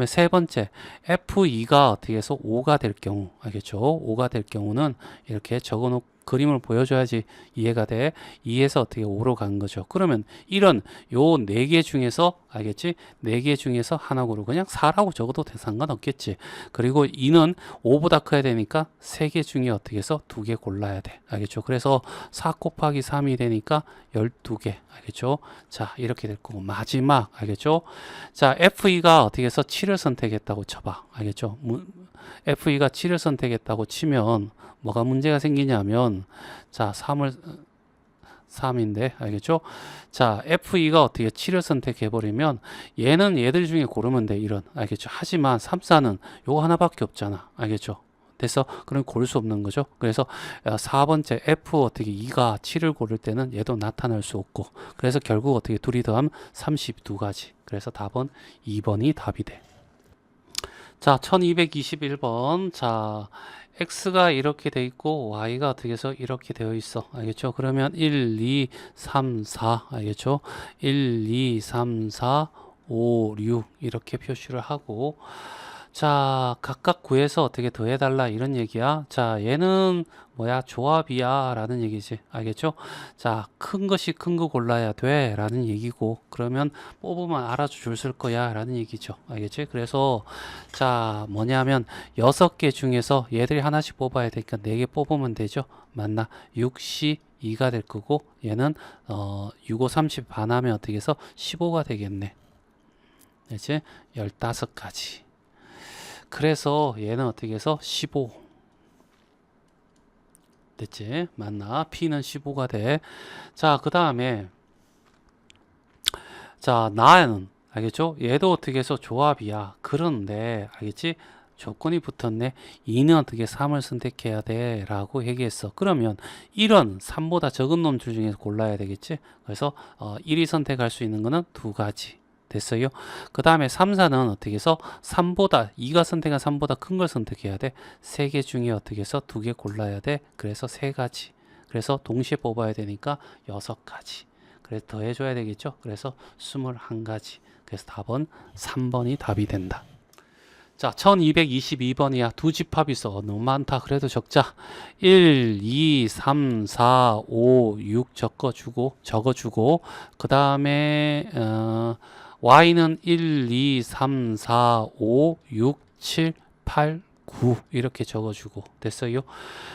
Speaker 1: 세 번째 F2가 어떻게 해서 5가 될 경우 알겠죠? 5가 될 경우는 이렇게 적어 놓고 그림을 보여줘야지 이해가 돼. 2에서 어떻게 5로 간 거죠. 그러면 1은 요 4개 중에서 알겠지? 4개 중에서 하나 고르고 그냥 4라고 적어도 상관없겠지. 그리고 2는 5보다 커야 되니까 3개 중에 어떻게 해서 2개 골라야 돼. 알겠죠? 그래서 4 곱하기 3이 되니까 12개. 알겠죠? 자, 이렇게 될 거고 마지막 알겠죠? 자, F2가 어떻게 해서 7을 선택했다고 쳐봐. 알겠죠? F2가 7을 선택했다고 치면 뭐가 문제가 생기냐면 자 3인데 알겠죠? 자 F2가 어떻게 7을 선택해 버리면 얘는 얘들 중에 고르면 돼. 이런 알겠죠? 하지만 3, 4는 요거 하나밖에 없잖아. 알겠죠? 됐어? 그럼 고를 수 없는 거죠. 그래서 4번째 F 어떻게 2가 7을 고를 때는 얘도 나타날 수 없고 그래서 결국 어떻게 둘이 더하면 32가지. 그래서 답은 2번이 답이 돼. 자 1221번 자 x가 이렇게 돼 있고 y가 어떻게 해서 이렇게 되어 있어. 알겠죠? 그러면 1, 2, 3, 4 알겠죠? 1, 2, 3, 4, 5, 6 이렇게 표시를 하고 자 각각 구해서 어떻게 더해달라 이런 얘기야. 자 얘는 뭐야 조합이야 라는 얘기지. 알겠죠? 자 큰 것이 큰 거 골라야 돼 라는 얘기고 그러면 뽑으면 알아서 줄 쓸 거야 라는 얘기죠. 알겠지? 그래서 자 뭐냐면 6개 중에서 얘들이 하나씩 뽑아야 되니까 4개 뽑으면 되죠. 맞나? 6시 2가 될 거고 얘는 6, 5, 30 반하면 어떻게 해서 15가 되겠네. 이제 15가지. 그래서 얘는 어떻게 해서 15 됐지? 맞나? P는 15가 돼. 자, 그 다음에 자, 나는 알겠죠? 얘도 어떻게 해서 조합이야. 그런데 알겠지? 조건이 붙었네. 2는 어떻게 3을 선택해야 돼 라고 얘기했어. 그러면 1은 3보다 적은 놈들 중에서 골라야 되겠지. 그래서 1이 선택할 수 있는 거는 두 가지 됐어요. 그 다음에 3, 4는 어떻게 해서 3보다 2가 선택한 3보다 큰 걸 선택해야 돼. 세 개 중에 어떻게 해서 두 개 골라야 돼. 그래서 세 가지. 그래서 동시에 뽑아야 되니까 6가지. 그래서 더해줘야 되겠죠. 그래서 21가지. 그래서 답은 3번이 답이 된다. 자, 1222번이야. 두 집합 있어. 너무 많다. 그래도 적자. 1, 2, 3, 4, 5, 6 적어주고 그 다음에 y는 1, 2, 3, 4, 5, 6, 7, 8, 9 이렇게 적어주고 됐어요.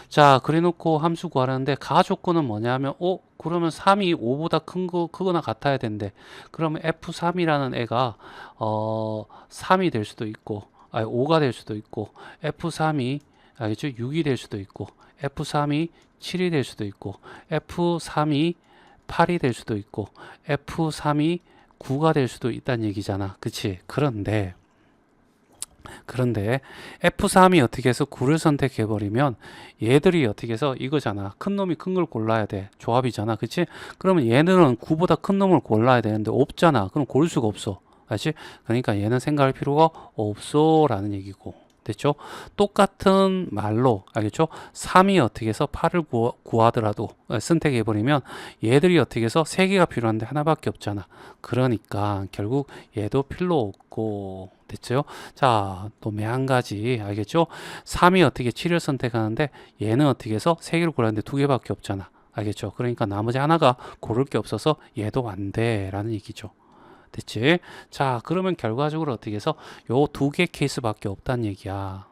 Speaker 1: 자, 그래놓고 함수 구하라는데 가조건은 뭐냐면 그러면 3이 5보다 크거나 같아야 된대. 그러면 F3이라는 애가 3이 될 수도 있고 5가 될 수도 있고 F3이 알겠죠? 6이 될 수도 있고 F3이 7이 될 수도 있고 F3이 8이 될 수도 있고 F3이 9가 될 수도 있다는 얘기잖아. 그치? 그런데 F3이 어떻게 해서 9를 선택해버리면 얘들이 어떻게 해서 이거잖아. 큰 놈이 큰 걸 골라야 돼. 조합이잖아. 그치? 그러면 얘는 9보다 큰 놈을 골라야 되는데 없잖아. 그럼 고를 수가 없어. 알지? 그러니까 얘는 생각할 필요가 없어 라는 얘기고 됐죠? 똑같은 말로 알겠죠? 3이 어떻게 해서 8을 구하더라도 선택해버리면 얘들이 어떻게 해서 3개가 필요한데 하나밖에 없잖아. 그러니까 결국 얘도 필요 없고 됐죠? 자, 또 한 가지 알겠죠? 3이 어떻게 7을 선택하는데 얘는 어떻게 해서 3개를 골랐는데 2개밖에 없잖아. 알겠죠? 그러니까 나머지 하나가 고를 게 없어서 얘도 안 돼 라는 얘기죠. 됐지? 자, 그러면 결과적으로 어떻게 해서 요 두 개 케이스밖에 없다는 얘기야.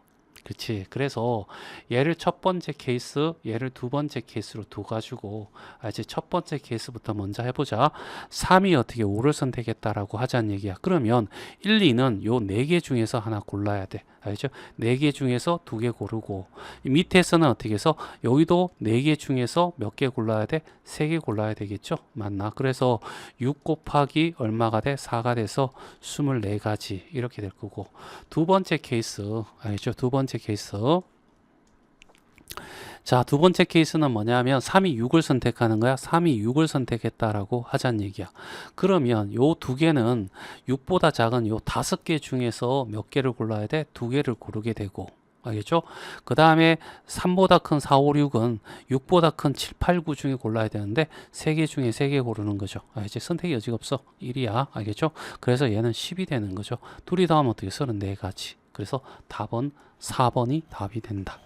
Speaker 1: 그렇지? 그래서 얘를 첫 번째 케이스, 얘를 두 번째 케이스로 둬가지고 이제 첫 번째 케이스부터 먼저 해보자. 3이 어떻게 5를 선택했다라고 하자는 얘기야. 그러면 1, 2는 요 네 개 중에서 하나 골라야 돼. 알죠? 네 개 중에서 두 개 고르고 이 밑에서는 어떻게 해서 여기도 네 개 중에서 몇 개 골라야 돼? 세 개 골라야 되겠죠? 맞나? 그래서 6 곱하기 얼마가 돼? 4가 돼서 24가지 이렇게 될 거고 두 번째 케이스 알겠죠? 두 번째 케이스 자, 두 번째 케이스는 뭐냐면 3이 6을 선택하는 거야. 3이 6을 선택했다라고 하자는 얘기야. 그러면 요 두 개는 6보다 작은 요 5개 중에서 몇 개를 골라야 돼? 2개를 고르게 되고 알겠죠? 그 다음에 3보다 큰 4, 5, 6은 6보다 큰 7, 8, 9 중에 골라야 되는데 3개 중에 3개 고르는 거죠. 알겠지? 선택의 여지가 없어. 1이야. 알겠죠? 그래서 얘는 10이 되는 거죠. 둘이 더하면 어떻게 34가지. 그래서 답은 4번이 답이 된다.